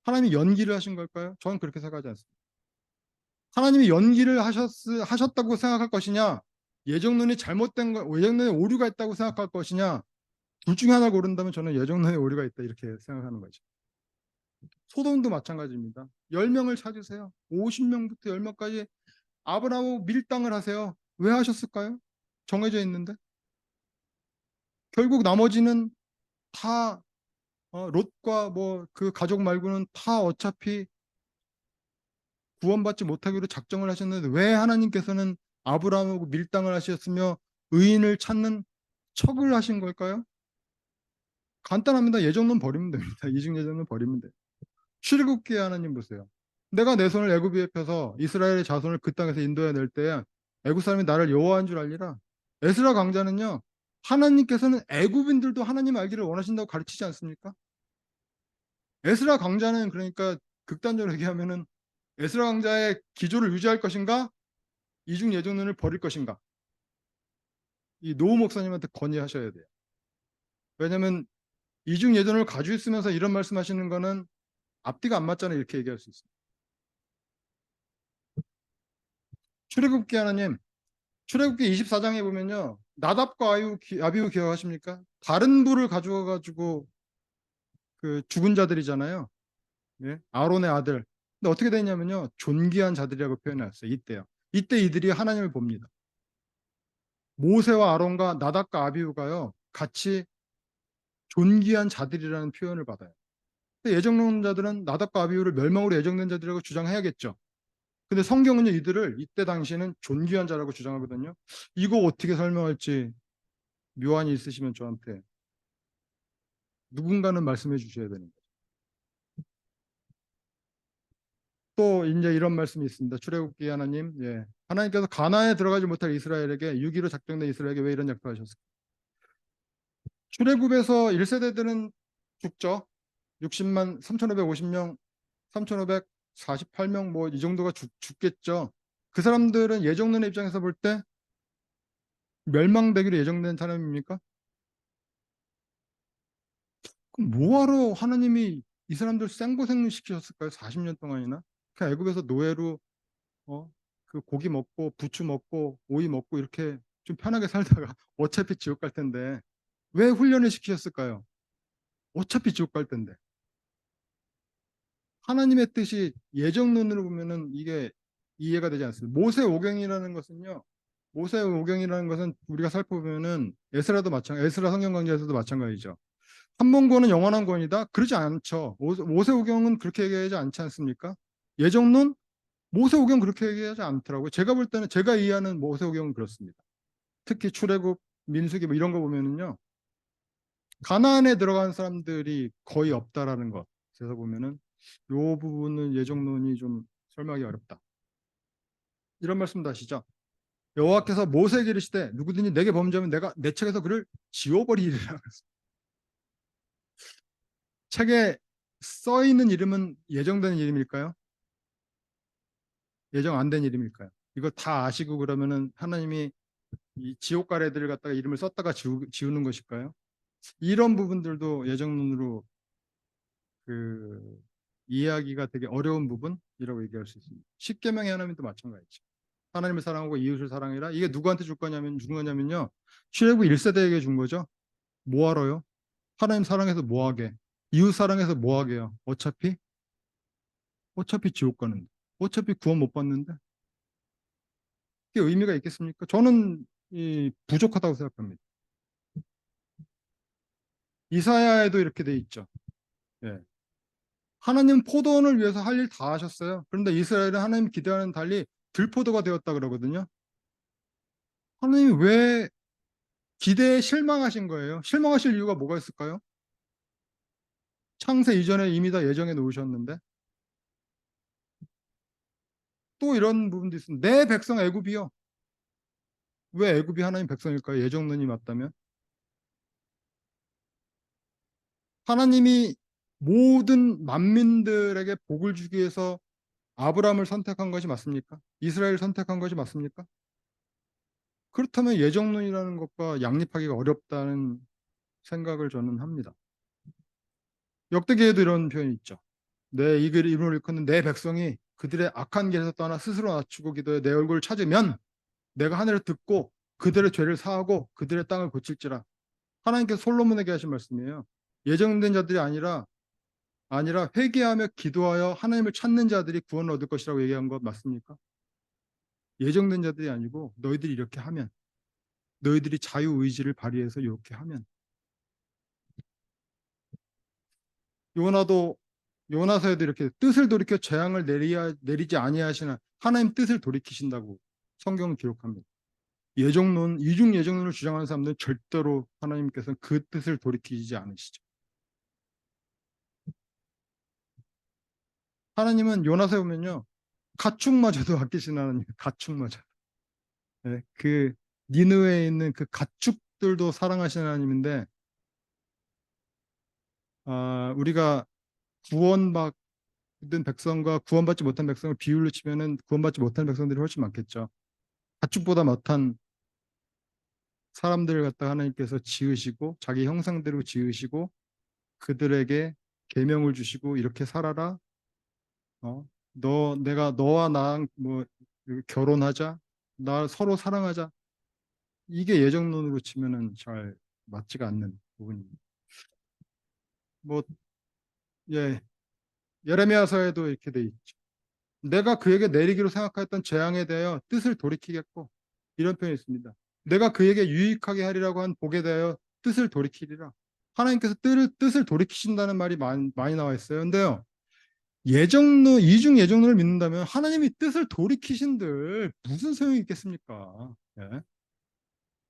하나님이 연기를 하신 걸까요? 저는 그렇게 생각하지 않습니다. 하나님이 연기를 하셨다고 생각할 것이냐, 예정론이 잘못된 거, 예정론에 오류가 있다고 생각할 것이냐, 둘 중에 하나 고른다면 저는 예정론에 오류가 있다 이렇게 생각하는 거죠. 소돔도 마찬가지입니다. 10명을 찾으세요. 50명부터 10명까지 아브라함하고 밀당을 하세요. 왜 하셨을까요? 정해져 있는데. 결국 나머지는 다 롯과 뭐 그 가족 말고는 다 어차피 구원받지 못하기로 작정을 하셨는데, 왜 하나님께서는 아브라함하고 밀당을 하셨으며 의인을 찾는 척을 하신 걸까요? 간단합니다. 예정론 버리면 됩니다. 이중 예정론 버리면 돼요. 출애굽기에 하나님 보세요. 내가 내 손을 애굽에 펴서 이스라엘의 자손을 그 땅에서 인도해 낼 때에 애굽 사람이 나를 여호와인 줄 알리라. 에스라 강자는요, 하나님께서는 애굽인들도 하나님 알기를 원하신다고 가르치지 않습니까? 에스라 강자는 그러니까 극단적으로 얘기하면은 에스라 강자의 기조를 유지할 것인가, 이중 예정론을 버릴 것인가, 이 노우 목사님한테 건의하셔야 돼요. 왜냐하면 이중 예정론을 가지고 있으면서 이런 말씀하시는 거는 앞뒤가 안 맞잖아요. 이렇게 얘기할 수 있습니다. 출애굽기 하나님, 출애굽기 24장에 보면요, 나답과 아비후 기억하십니까? 다른 부를 가져와 가지고 그 죽은 자들이잖아요. 예? 아론의 아들. 근데 어떻게 되냐면요. 존귀한 자들이라고 표현했어요. 이때요. 이때 이들이 하나님을 봅니다. 모세와 아론과 나답과 아비후가요. 같이 존귀한 자들이라는 표현을 받아요. 예정론자들은 나답과 아비후를 멸망으로 예정된 자들이라고 주장해야겠죠. 근데 성경은요, 이들을 이때 당시에는 존귀한 자라고 주장하거든요. 이거 어떻게 설명할지 묘안이 있으시면 저한테 누군가는 말씀해 주셔야 되는 거죠. 또 이제 이런 말씀이 있습니다. 출애굽기 하나님, 예. 하나님께서 가나안에 들어가지 못할 이스라엘에게 6.15 작정된 이스라엘에게 왜 이런 약속하셨을까? 출애굽에서 1세대들은 죽죠. 60만 3,550명, 3,548명 뭐 이 정도가 죽겠죠. 그 사람들은 예정론의 입장에서 볼 때 멸망되기로 예정된 사람입니까? 그럼 뭐하러 하나님이 이 사람들 생고생 시키셨을까요? 40년 동안이나? 그냥 애굽에서 노예로 어? 그 고기 먹고 부추 먹고 오이 먹고 이렇게 좀 편하게 살다가 어차피 지옥 갈 텐데 왜 훈련을 시키셨을까요? 어차피 지옥 갈 텐데. 하나님의 뜻이 예정론으로 보면은 이게 이해가 되지 않습니다. 모세오경이라는 것은요. 모세오경이라는 것은 우리가 살펴보면은 에스라 성경 강좌에서도 마찬가지죠. 한 번 구원은 영원한 구원이다. 그러지 않죠. 모세오경은 그렇게 얘기하지 않지 않습니까? 예정론 모세오경 그렇게 얘기하지 않더라고요. 제가 볼 때는 제가 이해하는 모세오경은 그렇습니다. 특히 출애굽, 민수기 뭐 이런 거 보면은요. 가나안에 들어간 사람들이 거의 없다라는 것. 그래서 보면은 요 부분은 예정론이 좀 설명하기 어렵다. 이런 말씀도 하시죠. 여호와께서 모세에게 이르시되 누구든지 내게 범죄하면 내가 내 책에서 그를 지워버리리라. 책에 써 있는 이름은 예정된 이름일까요? 예정 안 된 이름일까요? 이거 다 아시고 그러면은 하나님이 이 지옥 갈 애들을 갖다가 이름을 썼다가 지우는 것일까요? 이런 부분들도 예정론으로 그 이해하기가 되게 어려운 부분이라고 얘기할 수 있습니다. 십계명의 하나님도 마찬가지죠. 하나님을 사랑하고 이웃을 사랑해라. 이게 누구한테 준 거냐면요. 출애굽 1세대에게 준 거죠. 뭐하러요? 하나님 사랑해서 뭐하게? 이웃 사랑해서 뭐하게요? 어차피 지옥 가는데. 어차피 구원 못 받는데. 그게 의미가 있겠습니까? 저는 부족하다고 생각합니다. 이사야에도 이렇게 돼 있죠. 예. 하나님 포도원을 위해서 할 일 다 하셨어요. 그런데 이스라엘은 하나님 기대와는 달리 들포도가 되었다 그러거든요. 하나님 왜 기대에 실망하신 거예요? 실망하실 이유가 뭐가 있을까요? 창세 이전에 이미 다 예정해 놓으셨는데 또 이런 부분도 있습니다. 내 백성 애굽이요. 왜 애굽이 하나님 백성일까요? 예정론이 맞다면 하나님이 모든 만민들에게 복을 주기 위해서 아브라함을 선택한 것이 맞습니까? 이스라엘을 선택한 것이 맞습니까? 그렇다면 예정론이라는 것과 양립하기가 어렵다는 생각을 저는 합니다. 역대기에도 이런 표현이 있죠. 내 이름을 일컫는 내 백성이 그들의 악한 길에서 떠나 스스로 낮추고 기도해 내 얼굴을 찾으면 내가 하늘을 듣고 그들의 죄를 사하고 그들의 땅을 고칠지라. 하나님께서 솔로몬에게 하신 말씀이에요. 예정된 자들이 아니라 회개하며 기도하여 하나님을 찾는 자들이 구원을 얻을 것이라고 얘기한 것 맞습니까? 예정된 자들이 아니고 너희들이 이렇게 하면 너희들이 자유의지를 발휘해서 이렇게 하면 요나도 요나서에도 이렇게 뜻을 돌이켜 재앙을 내리지 아니하시나 하나님 뜻을 돌이키신다고 성경은 기록합니다. 이중 예정론을 주장하는 사람들은 절대로 하나님께서는 그 뜻을 돌이키지 않으시죠. 하나님은 요나서에 보면요. 가축마저도 아끼시는 하나님, 가축마저. 네, 그 니느웨에 있는 그 가축들도 사랑하시는 하나님인데 우리가 구원받은 백성과 구원받지 못한 백성을 비율로 치면은 구원받지 못한 백성들이 훨씬 많겠죠. 가축보다 못한 사람들을 갖다 하나님께서 지으시고 자기 형상대로 지으시고 그들에게 계명을 주시고 이렇게 살아라. 내가 너와 나랑 뭐 결혼하자. 나 서로 사랑하자. 이게 예정론으로 치면은 잘 맞지가 않는 부분입니다. 뭐 예, 예레미야서에도 이렇게 돼 있죠. 내가 그에게 내리기로 생각하였던 재앙에 대하여 뜻을 돌이키겠고, 이런 표현이 있습니다. 내가 그에게 유익하게 하리라고 한 복에 대하여 뜻을 돌이키리라. 하나님께서 뜻을 돌이키신다는 말이 많이 나와 있어요. 근데요, 이중 예정론을 믿는다면 하나님이 뜻을 돌이키신들 무슨 소용이 있겠습니까? 예?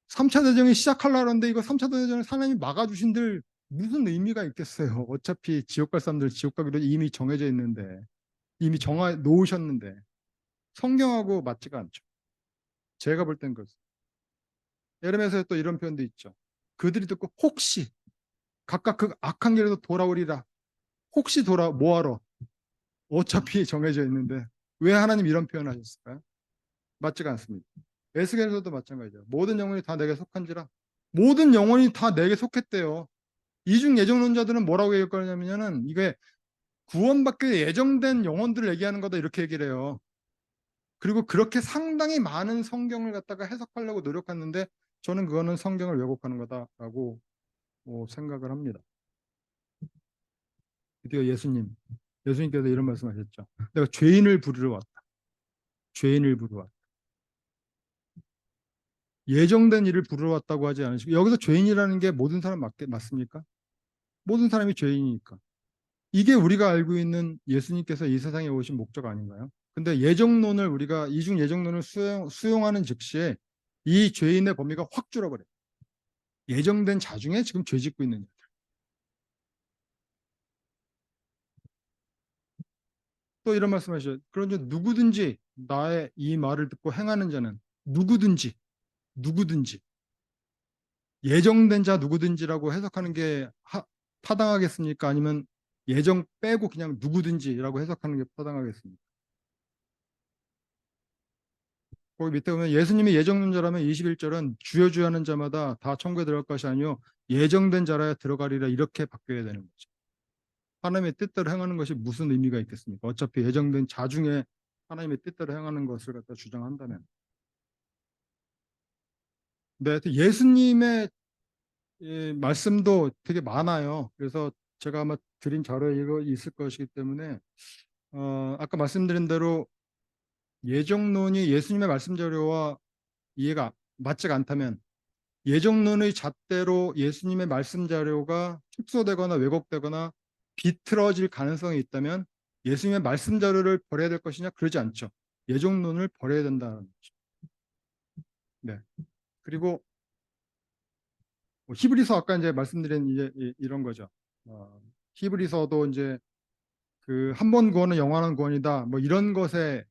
3차 대전이 시작하려는데 이거 3차 대전을 하나님이 막아주신들 무슨 의미가 있겠어요? 어차피 지옥 갈 사람들 지옥 가기로 이미 정해져 있는데, 이미 정해 놓으셨는데 성경하고 맞지가 않죠. 제가 볼 땐 그렇습니다. 예레미야서에 또 이런 표현도 있죠. 그들이 듣고 혹시 각각 그 악한 길에서 돌아오리라. 혹시 뭐하러? 어차피 정해져 있는데 왜 하나님 이런 표현을 하셨을까요? 맞지가 않습니다. 에스겔에서도 마찬가지죠. 모든 영혼이 다 내게 속한지라. 모든 영혼이 다 내게 속했대요. 이중 예정론자들은 뭐라고 얘기할 거냐면은 이게 구원받기 예정된 영혼들을 얘기하는 거다 이렇게 얘기를 해요. 그리고 그렇게 상당히 많은 성경을 갖다가 해석하려고 노력했는데 저는 그거는 성경을 왜곡하는 거다라고 생각을 합니다. 드디어 예수님께서 이런 말씀하셨죠. 내가 죄인을 부르러 왔다. 죄인을 부르러 왔다. 예정된 일을 부르러 왔다고 하지 않으시고 여기서 죄인이라는 게 모든 사람 맞습니까? 모든 사람이 죄인이니까. 이게 우리가 알고 있는 예수님께서 이 세상에 오신 목적 아닌가요? 근데 우리가 이중 예정론을 수용하는 즉시에 이 죄인의 범위가 확 줄어버려요. 예정된 자 중에 지금 죄 짓고 있는 자. 또 이런 말씀하시죠. 그런즉 누구든지 나의 이 말을 듣고 행하는 자는 누구든지 예정된 자 누구든지라고 해석하는 게 타당하겠습니까? 아니면 예정 빼고 그냥 누구든지라고 해석하는 게 타당하겠습니까? 거기 밑에 보면 예수님이 예정된 자라면 21절은 주여 주여 하는 자마다 다 천국에 들어갈 것이 아니요 예정된 자라야 들어가리라 이렇게 바뀌어야 되는 거죠. 하나님의 뜻대로 행하는 것이 무슨 의미가 있겠습니까? 어차피 예정된 자 중에 하나님의 뜻대로 행하는 것을 갖다 주장한다면. 네, 예수님의 말씀도 되게 많아요. 그래서 제가 아마 드린 자료에 이거 있을 것이기 때문에 아까 말씀드린 대로 예정론이 예수님의 말씀 자료와 이해가 맞지가 않다면 예정론의 잣대로 예수님의 말씀 자료가 축소되거나 왜곡되거나 비틀어질 가능성이 있다면 예수님의 말씀 자료를 버려야 될 것이냐? 그러지 않죠. 예정론을 버려야 된다는 거죠. 네. 그리고 히브리서 아까 이제 말씀드린 이제 이런 거죠. 히브리서도 이제 그 한 번 구원은 영원한 구원이다. 뭐 이런 것에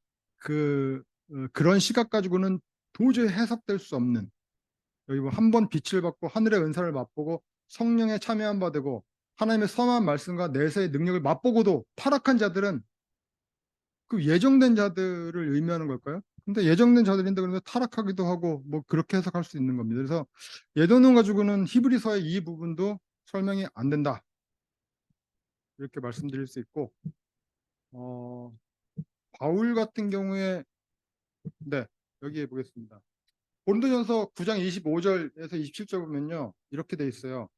그런 시각 가지고는 도저히 해석될 수 없는 여기 뭐 한 번 빛을 받고 하늘의 은사를 맛보고 성령에 참여한 바 되고 하나님의 선한 말씀과 내세의 능력을 맛보고도 타락한 자들은 그 예정된 자들을 의미하는 걸까요? 근데 예정된 자들인데 그런데 타락하기도 하고 뭐 그렇게 해석할 수 있는 겁니다. 그래서 예정론 가지고는 히브리서의 이 부분도 설명이 안 된다. 이렇게 말씀드릴 수 있고 어, 바울 같은 경우에 네 여기에 보겠습니다. 고린도전서 9장 25절에서 27절 보면요 이렇게 돼 있어요.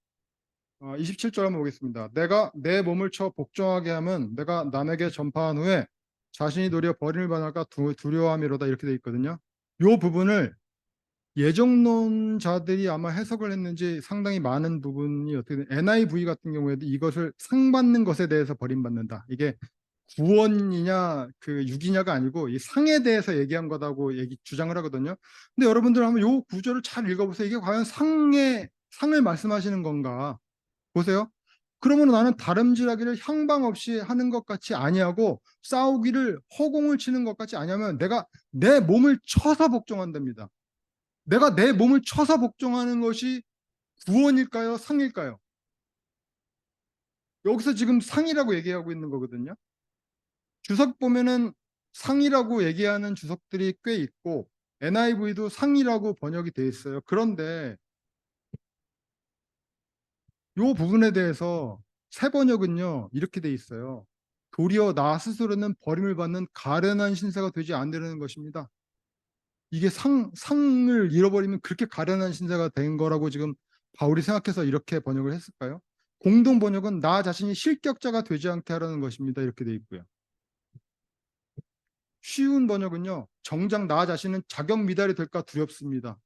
27절 한번 보겠습니다. 내가 내 몸을 쳐 복종하게 하면 내가 남에게 전파한 후에 자신이 도리어 버림을 받을까 두려워함이로다 이렇게 돼 있거든요. 이 부분을 예정론자들이 아마 해석을 했는지 상당히 많은 부분이 어떻게 NIV 같은 경우에도 이것을 상받는 것에 대해서 버림받는다. 이게 구원이냐 그 육이냐가 아니고 이 상에 대해서 얘기한 거다고 주장을 하거든요. 근데 여러분들 한번 이 구절을 잘 읽어보세요. 이게 과연 상을 말씀하시는 건가? 보세요. 그러면 나는 다름질하기를 향방 없이 하는 것 같이 아니하고 싸우기를 허공을 치는 것 같이 아니하면 내가 내 몸을 쳐서 복종한답니다. 내가 내 몸을 쳐서 복종하는 것이 구원일까요? 상일까요? 여기서 지금 상이라고 얘기하고 있는 거거든요. 주석 보면은 상이라고 얘기하는 주석들이 꽤 있고 NIV도 상이라고 번역이 돼 있어요. 그런데 이 부분에 대해서 새 번역은요 이렇게 돼 있어요. 도리어 나 스스로는 버림을 받는 가련한 신세가 되지 않으려는 것입니다. 이게 상을 잃어버리면 그렇게 가련한 신세가 된 거라고 지금 바울이 생각해서 이렇게 번역을 했을까요? 공동 번역은 나 자신이 실격자가 되지 않게 하라는 것입니다. 이렇게 돼 있고요. 쉬운 번역은요. 정작 나 자신은 자격 미달이 될까 두렵습니다.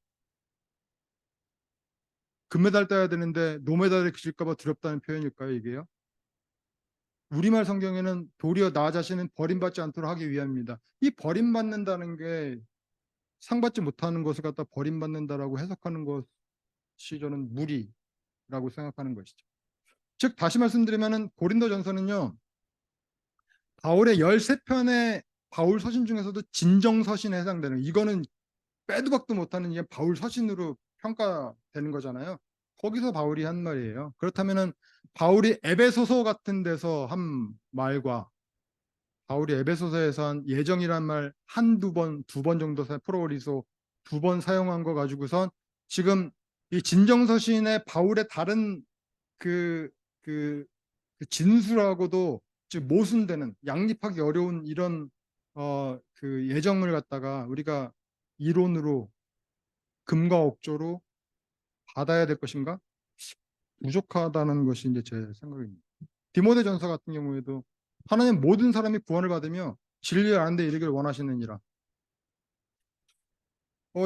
금메달 따야 되는데 노메달을 그질까 봐 두렵다는 표현일까요, 이게요? 우리말 성경에는 도리어 나 자신은 버림받지 않도록 하기 위함입니다. 이 버림받는다는 게 상받지 못하는 것을 갖다 버림받는다라고 해석하는 것이 저는 무리라고 생각하는 것이죠. 즉 다시 말씀드리면은 고린도전서는요. 바울의 13편의 바울 서신 중에서도 진정 서신에 해당되는, 이거는 빼도 박도 못하는 이게 바울 서신으로 평가되는 거잖아요. 거기서 바울이 한 말이에요. 그렇다면은 바울이 에베소서 같은 데서 한 말과 바울이 에베소서에서 한 예정이란 말 한두 번, 두 번 정도 프로리소 두 번 사용한 거 가지고선 지금 이 진정서신의 바울의 다른 그, 그, 그 진술하고도 즉 모순되는, 양립하기 어려운 이런 그 예정을 갖다가 우리가 이론으로 금과 옥조로 받아야 될 것인가? 부족하다는 것이 이제 제 생각입니다. 디모데전서 같은 경우에도 하나님 모든 사람이 구원을 받으며 진리를 아는 데 이르기를 원하시느니라.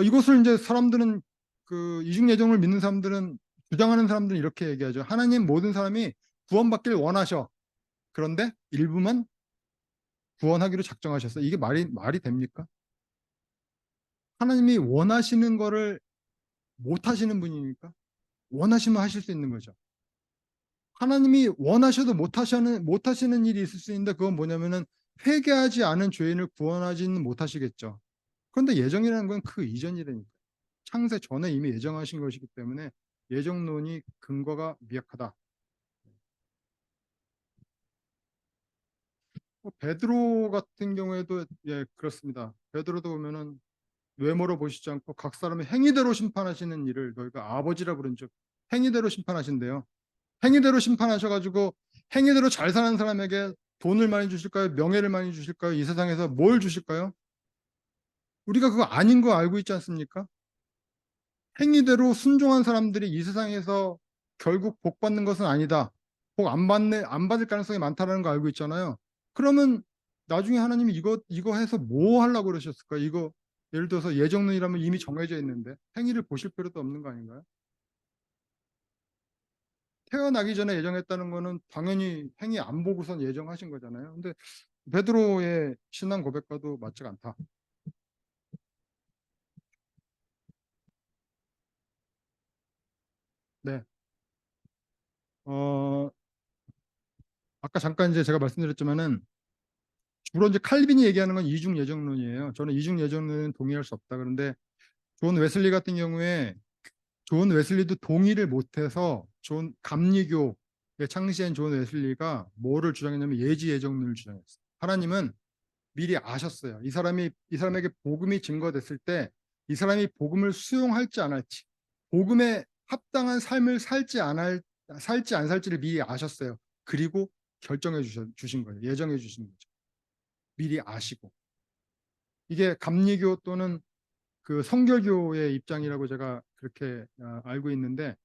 이것을 이제 사람들은 그 이중 예정을 믿는 사람들은 주장하는 사람들은 이렇게 얘기하죠. 하나님 모든 사람이 구원받길 원하셔. 그런데 일부만 구원하기로 작정하셨어. 이게 말이 됩니까? 하나님이 원하시는 거를 못 하시는 분이니까 원하시면 하실 수 있는 거죠. 하나님이 원하셔도 못 하시는 일이 있을 수 있는데 그건 뭐냐면은 회개하지 않은 죄인을 구원하지는 못하시겠죠. 그런데 예정이라는 건 그 이전이라니까. 창세 전에 이미 예정하신 것이기 때문에 예정론이 근거가 미약하다. 베드로 같은 경우에도 예 그렇습니다. 베드로도 보면은 외모로 보시지 않고 각 사람의 행위대로 심판하시는 일을 너희가 아버지라 부른 즉 행위대로 심판하신대요. 행위대로 심판하셔가지고 행위대로 잘 사는 사람에게 돈을 많이 주실까요? 명예를 많이 주실까요? 이 세상에서 뭘 주실까요? 우리가 그거 아닌 거 알고 있지 않습니까? 행위대로 순종한 사람들이 이 세상에서 결국 복 받는 것은 아니다. 복 안 받을 가능성이 많다는 거 알고 있잖아요. 그러면 나중에 하나님이 이거 해서 뭐 하려고 그러셨을까? 이거 예를 들어서 예정론이라면 이미 정해져 있는데 행위를 보실 필요도 없는 거 아닌가요? 태어나기 전에 예정했다는 거는 당연히 행위 안 보고선 예정하신 거잖아요. 근데 베드로의 신앙 고백과도 맞지가 않다. 네. 어, 아까 잠깐 이제 제가 말씀드렸지만은 주로 이제 칼빈이 얘기하는 건 이중 예정론이에요. 저는 이중 예정론은 동의할 수 없다. 그런데 존 웨슬리 같은 경우에 존 웨슬리도 동의를 못해서 존 감리교의 창시한 존 웨슬리가 뭐를 주장했냐면 예지 예정론을 주장했어요. 하나님은 미리 아셨어요. 이 사람에게 복음이 증거됐을 때 이 사람이 복음을 수용할지 안 할지, 복음에 합당한 삶을 살지 안 살지를 미리 아셨어요. 그리고 결정해 주신 거예요. 예정해 주신 거죠. 미리 아시고. 이게 감리교 또는 그 성결교의 입장이라고 제가 그렇게 알고 있는데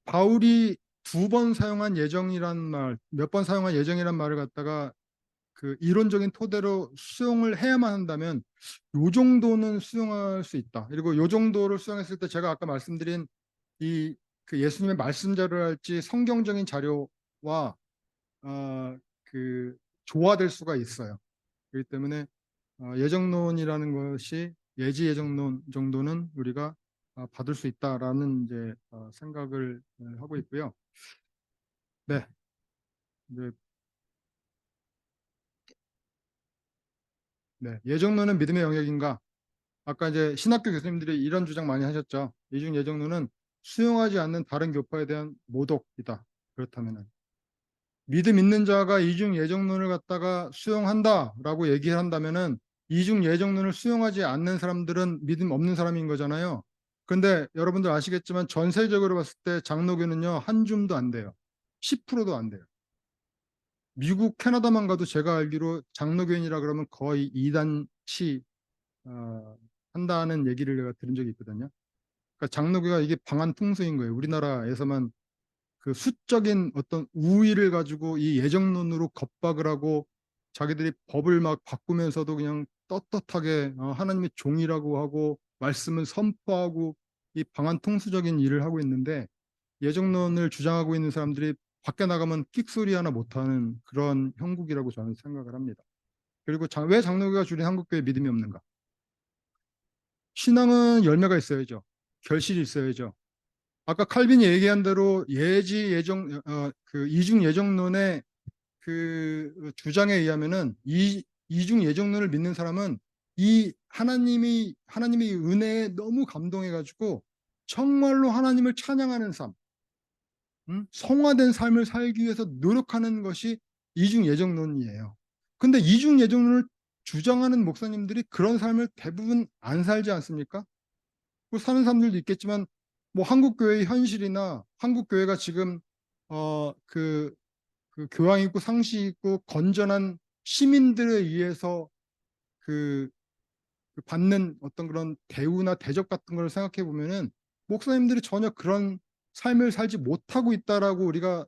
바울이 두 번 사용한 예정이란 말, 몇 번 사용한 예정이란 말을 갖다가 그 이론적인 토대로 수용을 해야만 한다면 요 정도는 수용할 수 있다. 그리고 요 정도를 수용했을 때 제가 아까 말씀드린 이 그 예수님의 말씀 자료랄지 성경적인 자료와 그 조화될 수가 있어요. 그렇기 때문에 예정론이라는 것이 예지 예정론 정도는 우리가 받을 수 있다라는 이제 생각을 하고 있고요. 네, 이제 네, 예정론은 믿음의 영역인가? 아까 이제 신학교 교수님들이 이런 주장 많이 하셨죠. 이중 예정론은 수용하지 않는 다른 교파에 대한 모독이다. 그렇다면은 믿음 있는 자가 이중 예정론을 갖다가 수용한다라고 얘기를 한다면은 이중 예정론을 수용하지 않는 사람들은 믿음 없는 사람인 거잖아요. 근데 여러분들 아시겠지만 전세적으로 봤을 때 장로교는요 한 줌도 안 돼요. 10%도 안 돼요. 미국, 캐나다만 가도 제가 알기로 장로교인이라 그러면 거의 이단치 한다는 얘기를 내가 들은 적이 있거든요. 그러니까 장로교가 이게 방한 풍수인 거예요. 우리나라에서만 그 수적인 어떤 우위를 가지고 이 예정론으로 겁박을 하고 자기들이 법을 막 바꾸면서도 그냥 떳떳하게 하나님의 종이라고 하고 말씀을 선포하고 이 방한 통수적인 일을 하고 있는데, 예정론을 주장하고 있는 사람들이 밖에 나가면 끽소리 하나 못하는 그런 형국이라고 저는 생각을 합니다. 그리고 왜 장로교가 줄인 한국교회 믿음이 없는가? 신앙은 열매가 있어야죠. 결실이 있어야죠. 아까 칼빈이 얘기한 대로 그 이중 예정론의 그 주장에 의하면은 이중 예정론을 믿는 사람은 이 하나님의 은혜에 너무 감동해가지고 정말로 하나님을 찬양하는 삶, 성화된 삶을 살기 위해서 노력하는 것이 이중 예정론이에요. 근데 이중 예정론을 주장하는 목사님들이 그런 삶을 대부분 안 살지 않습니까? 뭐 사는 사람들도 있겠지만, 뭐 한국 교회의 현실이나 한국 교회가 지금 그 교양 있고 상식 있고 건전한 시민들에 의해서 그, 그 받는 어떤 그런 대우나 대접 같은 걸 생각해 보면은 목사님들이 전혀 그런 삶을 살지 못하고 있다라고 우리가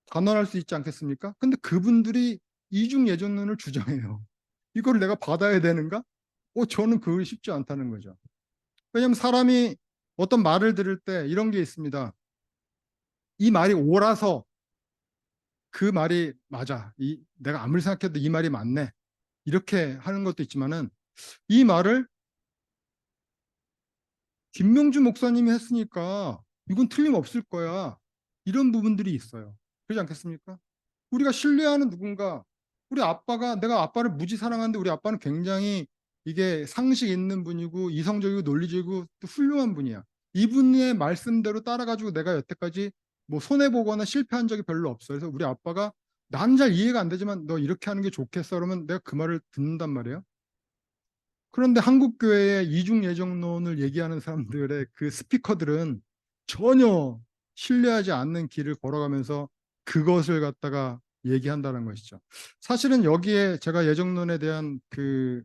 단언할 수 있지 않겠습니까? 근데 그분들이 이중 예전론을 주장해요. 이걸 내가 받아야 되는가? 저는 그거 쉽지 않다는 거죠. 왜냐하면 사람이 어떤 말을 들을 때 이런 게 있습니다. 이 말이 옳아서 그 말이 맞아. 내가 아무리 생각해도 이 말이 맞네. 이렇게 하는 것도 있지만은, 이 말을 김명주 목사님이 했으니까 이건 틀림없을 거야. 이런 부분들이 있어요. 그렇지 않겠습니까? 우리가 신뢰하는 누군가, 내가 아빠를 무지 사랑하는데 우리 아빠는 굉장히 이게 상식 있는 분이고 이성적이고 논리적이고 또 훌륭한 분이야. 이분의 말씀대로 따라가지고 내가 여태까지 뭐 손해보거나 실패한 적이 별로 없어. 그래서 우리 아빠가 난 잘 이해가 안 되지만 너 이렇게 하는 게 좋겠어. 그러면 내가 그 말을 듣는단 말이에요. 그런데 한국교회의 이중예정론을 얘기하는 사람들의 그 스피커들은 전혀 신뢰하지 않는 길을 걸어가면서 그것을 갖다가 얘기한다는 것이죠. 사실은 여기에 제가 예정론에 대한 그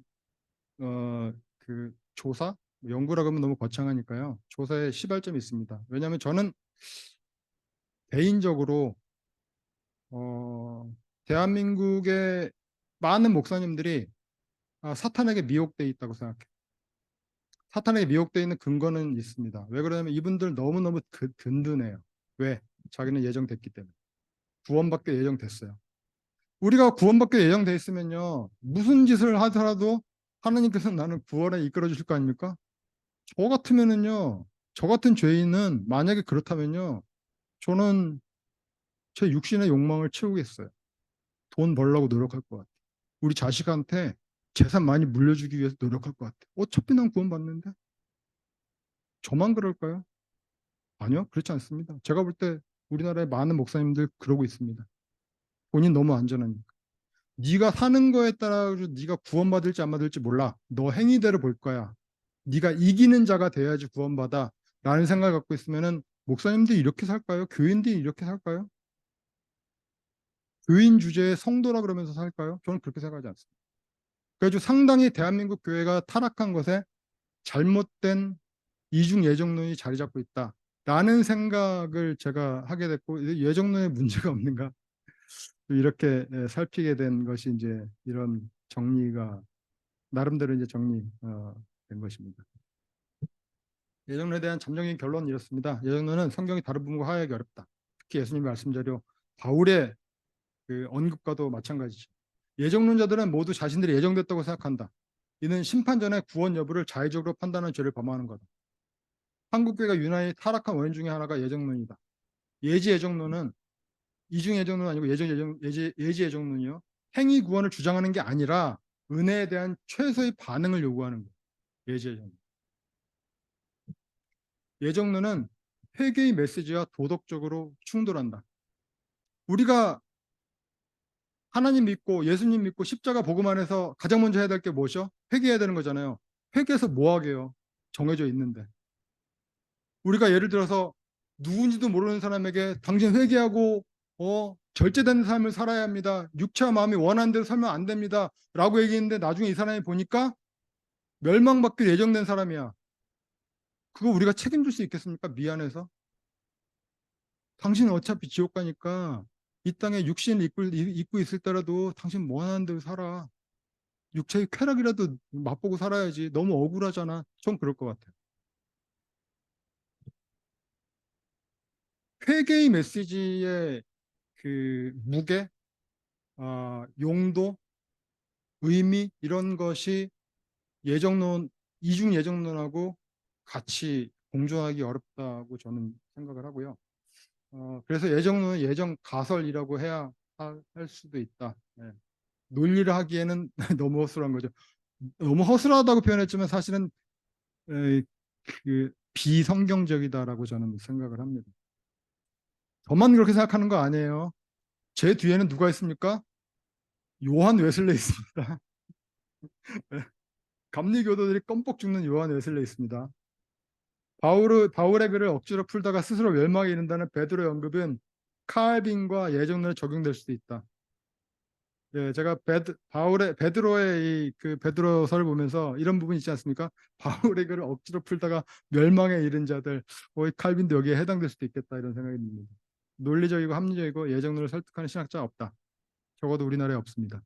조사? 연구라고 하면 너무 거창하니까요. 조사에 시발점이 있습니다. 왜냐하면 저는 개인적으로 대한민국의 많은 목사님들이 사탄에게 미혹돼 있다고 생각해요. 사탄에게 미혹되어 있는 근거는 있습니다. 왜 그러냐면 이분들 너무너무 든든해요. 왜? 자기는 예정됐기 때문에. 구원받게 예정됐어요. 우리가 구원받게 예정돼 있으면요, 무슨 짓을 하더라도 하나님께서 나는 구원에 이끌어 주실 거 아닙니까? 저 같은 죄인은 만약에 그렇다면요, 저는 제 육신의 욕망을 채우겠어요. 돈 벌려고 노력할 것 같아요. 우리 자식한테 재산 많이 물려주기 위해서 노력할 것 같아요. 어차피 난 구원받는데? 저만 그럴까요? 아니요, 그렇지 않습니다. 제가 볼 때 우리나라의 많은 목사님들 그러고 있습니다. 본인 너무 안전하니까. 네가 사는 거에 따라 네가 구원받을지 안 받을지 몰라. 너 행위대로 볼 거야. 네가 이기는 자가 돼야지 구원받아. 라는 생각을 갖고 있으면은 목사님들이 이렇게 살까요? 교인들이 이렇게 살까요? 교인 주제에 성도라 그러면서 살까요? 저는 그렇게 생각하지 않습니다. 그래서 상당히 대한민국 교회가 타락한 것에 잘못된 이중 예정론이 자리 잡고 있다라는 생각을 제가 하게 됐고, 예정론에 문제가 없는가 이렇게 살피게 된 것이 이제 이런 정리가 나름대로 이제 정리된 것입니다. 예정론에 대한 잠정적인 결론은 이렇습니다. 예정론은 성경이 다른 부분과 화해하기 어렵다. 특히 예수님 말씀자료 바울의 그 언급과도 마찬가지죠. 예정론자들은 모두 자신들이 예정됐다고 생각한다. 이는 심판 전에 구원 여부를 자의적으로 판단하는 죄를 범하는 거다. 한국교회가 유난히 타락한 원인 중에 하나가 예정론이다. 예지 예정론은 이중 예정론은 아니고 예지 예정론이요. 행위 구원을 주장하는 게 아니라 은혜에 대한 최소의 반응을 요구하는 거예요. 예지 예정론. 예정론은 회개의 메시지와 도덕적으로 충돌한다. 우리가 하나님 믿고 예수님 믿고 십자가 복음 안에서 가장 먼저 해야 될 게 뭐죠? 회개해야 되는 거잖아요. 회개해서 뭐 하게요? 정해져 있는데. 우리가 예를 들어서 누군지도 모르는 사람에게 당신 회개하고 절제된 삶을 살아야 합니다. 육체와 마음이 원하는 대로 살면 안 됩니다. 라고 얘기했는데 나중에 이 사람이 보니까 멸망받기 예정된 사람이야. 그거 우리가 책임질 수 있겠습니까? 미안해서. 당신은 어차피 지옥 가니까 이 땅에 육신을 입고 있을 때라도 당신 뭐 하는 데 살아. 육체의 쾌락이라도 맛보고 살아야지. 너무 억울하잖아. 좀 그럴 것 같아요. 회개의 메시지의 그 무게, 용도, 의미 이런 것이 예정론, 이중 예정론하고 같이 공존하기 어렵다고 저는 생각을 하고요. 그래서 예정론은 예정 가설이라고 해야 할 수도 있다. 네. 논리를 하기에는 너무 허술한 거죠. 너무 허술하다고 표현했지만 사실은 그 비성경적이다라고 저는 생각을 합니다. 저만 그렇게 생각하는 거 아니에요. 제 뒤에는 누가 있습니까? 요한 웨슬레이 있습니다. 감리교도들이 껌뻑 죽는 요한 웨슬레이 있습니다. 바울의 글을 억지로 풀다가 스스로 멸망에 이른다는 베드로의 언급은 칼빈과 예정론에 적용될 수도 있다. 예, 제가 베드로의 그 베드로서를 보면서 이런 부분 있지 않습니까? 바울의 글을 억지로 풀다가 멸망에 이른 자들, 거의 칼빈도 여기에 해당될 수도 있겠다 이런 생각이 듭니다. 논리적이고 합리적이고 예정론을 설득하는 신학자 없다. 적어도 우리나라에 없습니다.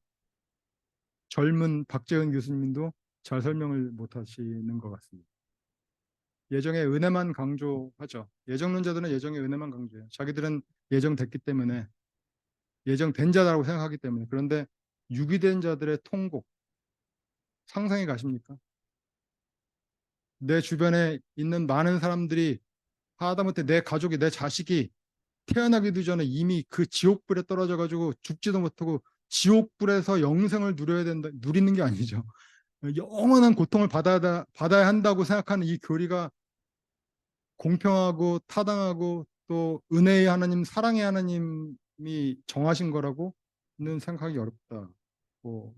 젊은 박재은 교수님도 잘 설명을 못 하시는 것 같습니다. 예정의 은혜만 강조하죠. 예정론자들은 예정의 은혜만 강조해요. 자기들은 예정됐기 때문에 예정된 자라고 생각하기 때문에. 그런데 유기된 자들의 통곡 상상이 가십니까? 내 주변에 있는 많은 사람들이 하다못해 내 가족이 내 자식이 태어나기도 전에 이미 그 지옥불에 떨어져 가지고 죽지도 못하고 지옥불에서 영생을 누리는 게 아니죠. 영원한 고통을 받아야 한다고 생각하는 이 교리가 공평하고 타당하고 또 은혜의 하나님, 사랑의 하나님이 정하신 거라고는 생각하기 어렵다고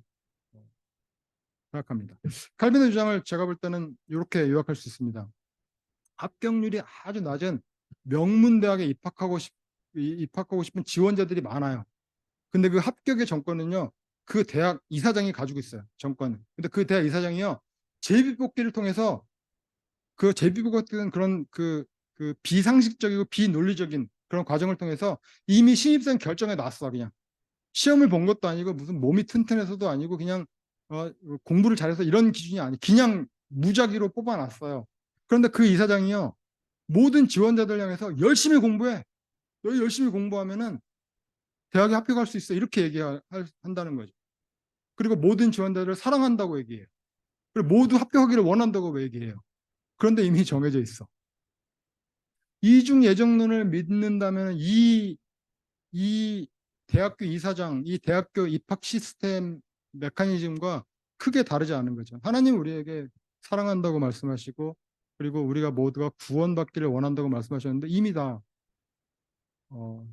생각합니다. 칼빈의 주장을 제가 볼 때는 이렇게 요약할 수 있습니다. 합격률이 아주 낮은 명문대학에 입학하고 싶은 지원자들이 많아요. 근데 그 합격의 정권은요, 그 대학 이사장이 가지고 있어요. 정권은. 근데 그 대학 이사장이요, 제비뽑기를 통해서 그 제비뽑기 같은 그런 그 비상식적이고 비논리적인 그런 과정을 통해서 이미 신입생 결정해 놨어. 그냥 시험을 본 것도 아니고 무슨 몸이 튼튼해서도 아니고 그냥 공부를 잘해서 이런 기준이 아니, 그냥 무작위로 뽑아놨어요. 그런데 그 이사장이요, 모든 지원자들 향해서 열심히 공부해. 너희 열심히 공부하면은 대학에 합격할 수 있어. 이렇게 얘기한다는 거죠. 그리고 모든 지원자들을 사랑한다고 얘기해요. 그리고 모두 합격하기를 원한다고 얘기해요. 그런데 이미 정해져 있어. 이중 예정론을 믿는다면 이 대학교 이사장, 이 대학교 입학 시스템 메커니즘과 크게 다르지 않은 거죠. 하나님 우리에게 사랑한다고 말씀하시고 그리고 우리가 모두가 구원받기를 원한다고 말씀하셨는데 이미 다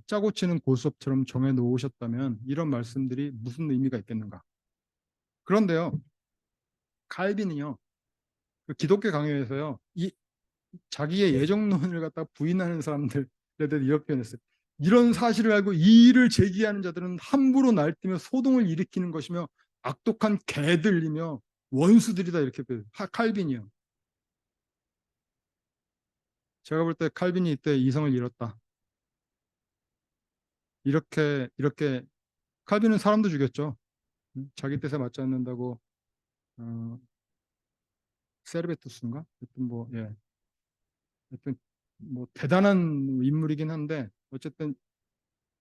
짜고 치는 고스톱처럼 정해 놓으셨다면 이런 말씀들이 무슨 의미가 있겠는가? 그런데요, 칼빈이요, 그 기독교 강요에서요, 이 자기의 예정론을 갖다 부인하는 사람들에 대해 이렇게 표현했어요. 이런 사실을 알고 이의를 제기하는 자들은 함부로 날뛰며 소동을 일으키는 것이며 악독한 개들이며 원수들이다 이렇게 표현해요. 칼빈이요. 제가 볼 때 칼빈이 이때 이성을 잃었다. 이렇게 칼빈은 사람도 죽였죠. 자기 뜻에 맞지 않는다고 어, 세르베투스인가? 하여튼 뭐 예. 하여튼 뭐 대단한 인물이긴 한데 어쨌든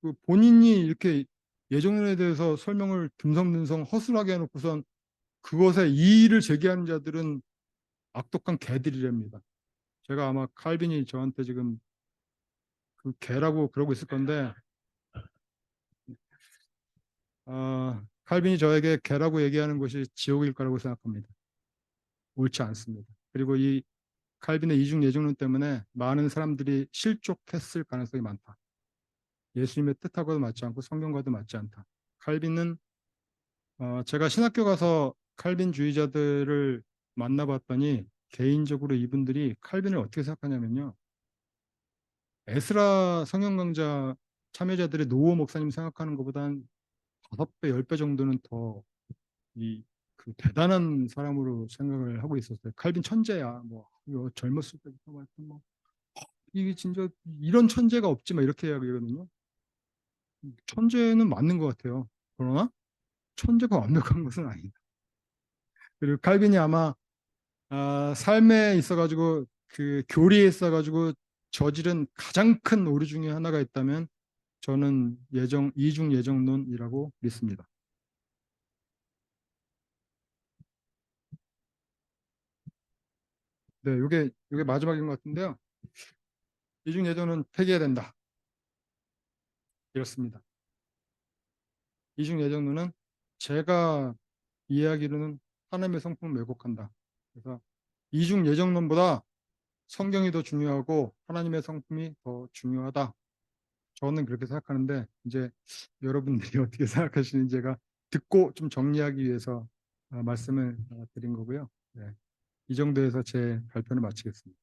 그 본인이 이렇게 예정론에 대해서 설명을 듬성듬성 허술하게 해놓고선 그것에 이의를 제기하는 자들은 악독한 개들이랍니다. 제가 아마 칼빈이 저한테 지금 그 개라고 그러고 있을 건데 칼빈이 저에게 개라고 얘기하는 것이 지옥일 거라고 생각합니다. 옳지 않습니다. 그리고 이 칼빈의 이중 예정론 때문에 많은 사람들이 실족했을 가능성이 많다. 예수님의 뜻하고도 맞지 않고 성경과도 맞지 않다. 칼빈은 제가 신학교 가서 칼빈주의자들을 만나봤더니 개인적으로 이분들이 칼빈을 어떻게 생각하냐면요. 에스라 성경 강좌 참여자들의 노호 목사님 생각하는 것보다 한 5배, 10배 정도는 더 그 대단한 사람으로 생각을 하고 있었어요. 칼빈 천재야. 뭐 이거 젊었을 때부터 뭐 이게 진짜 이런 천재가 없지 막 이렇게 이야기하거든요. 천재는 맞는 것 같아요. 그러나 천재가 완벽한 것은 아니다. 그리고 칼빈이 아마 삶에 있어가지고 그 교리에 있어가지고 저지른 가장 큰 오류 중에 하나가 있다면 저는 이중 예정론이라고 믿습니다. 네, 요게 마지막인 것 같은데요. 이중 예정론 폐기해야 된다. 이렇습니다. 이중 예정론은 제가 이해하기로는 하나님의 성품을 왜곡한다. 그래서 이중 예정론보다 성경이 더 중요하고 하나님의 성품이 더 중요하다. 저는 그렇게 생각하는데 이제 여러분들이 어떻게 생각하시는지 제가 듣고 좀 정리하기 위해서 말씀을 드린 거고요. 네, 이 정도에서 제 발표를 마치겠습니다.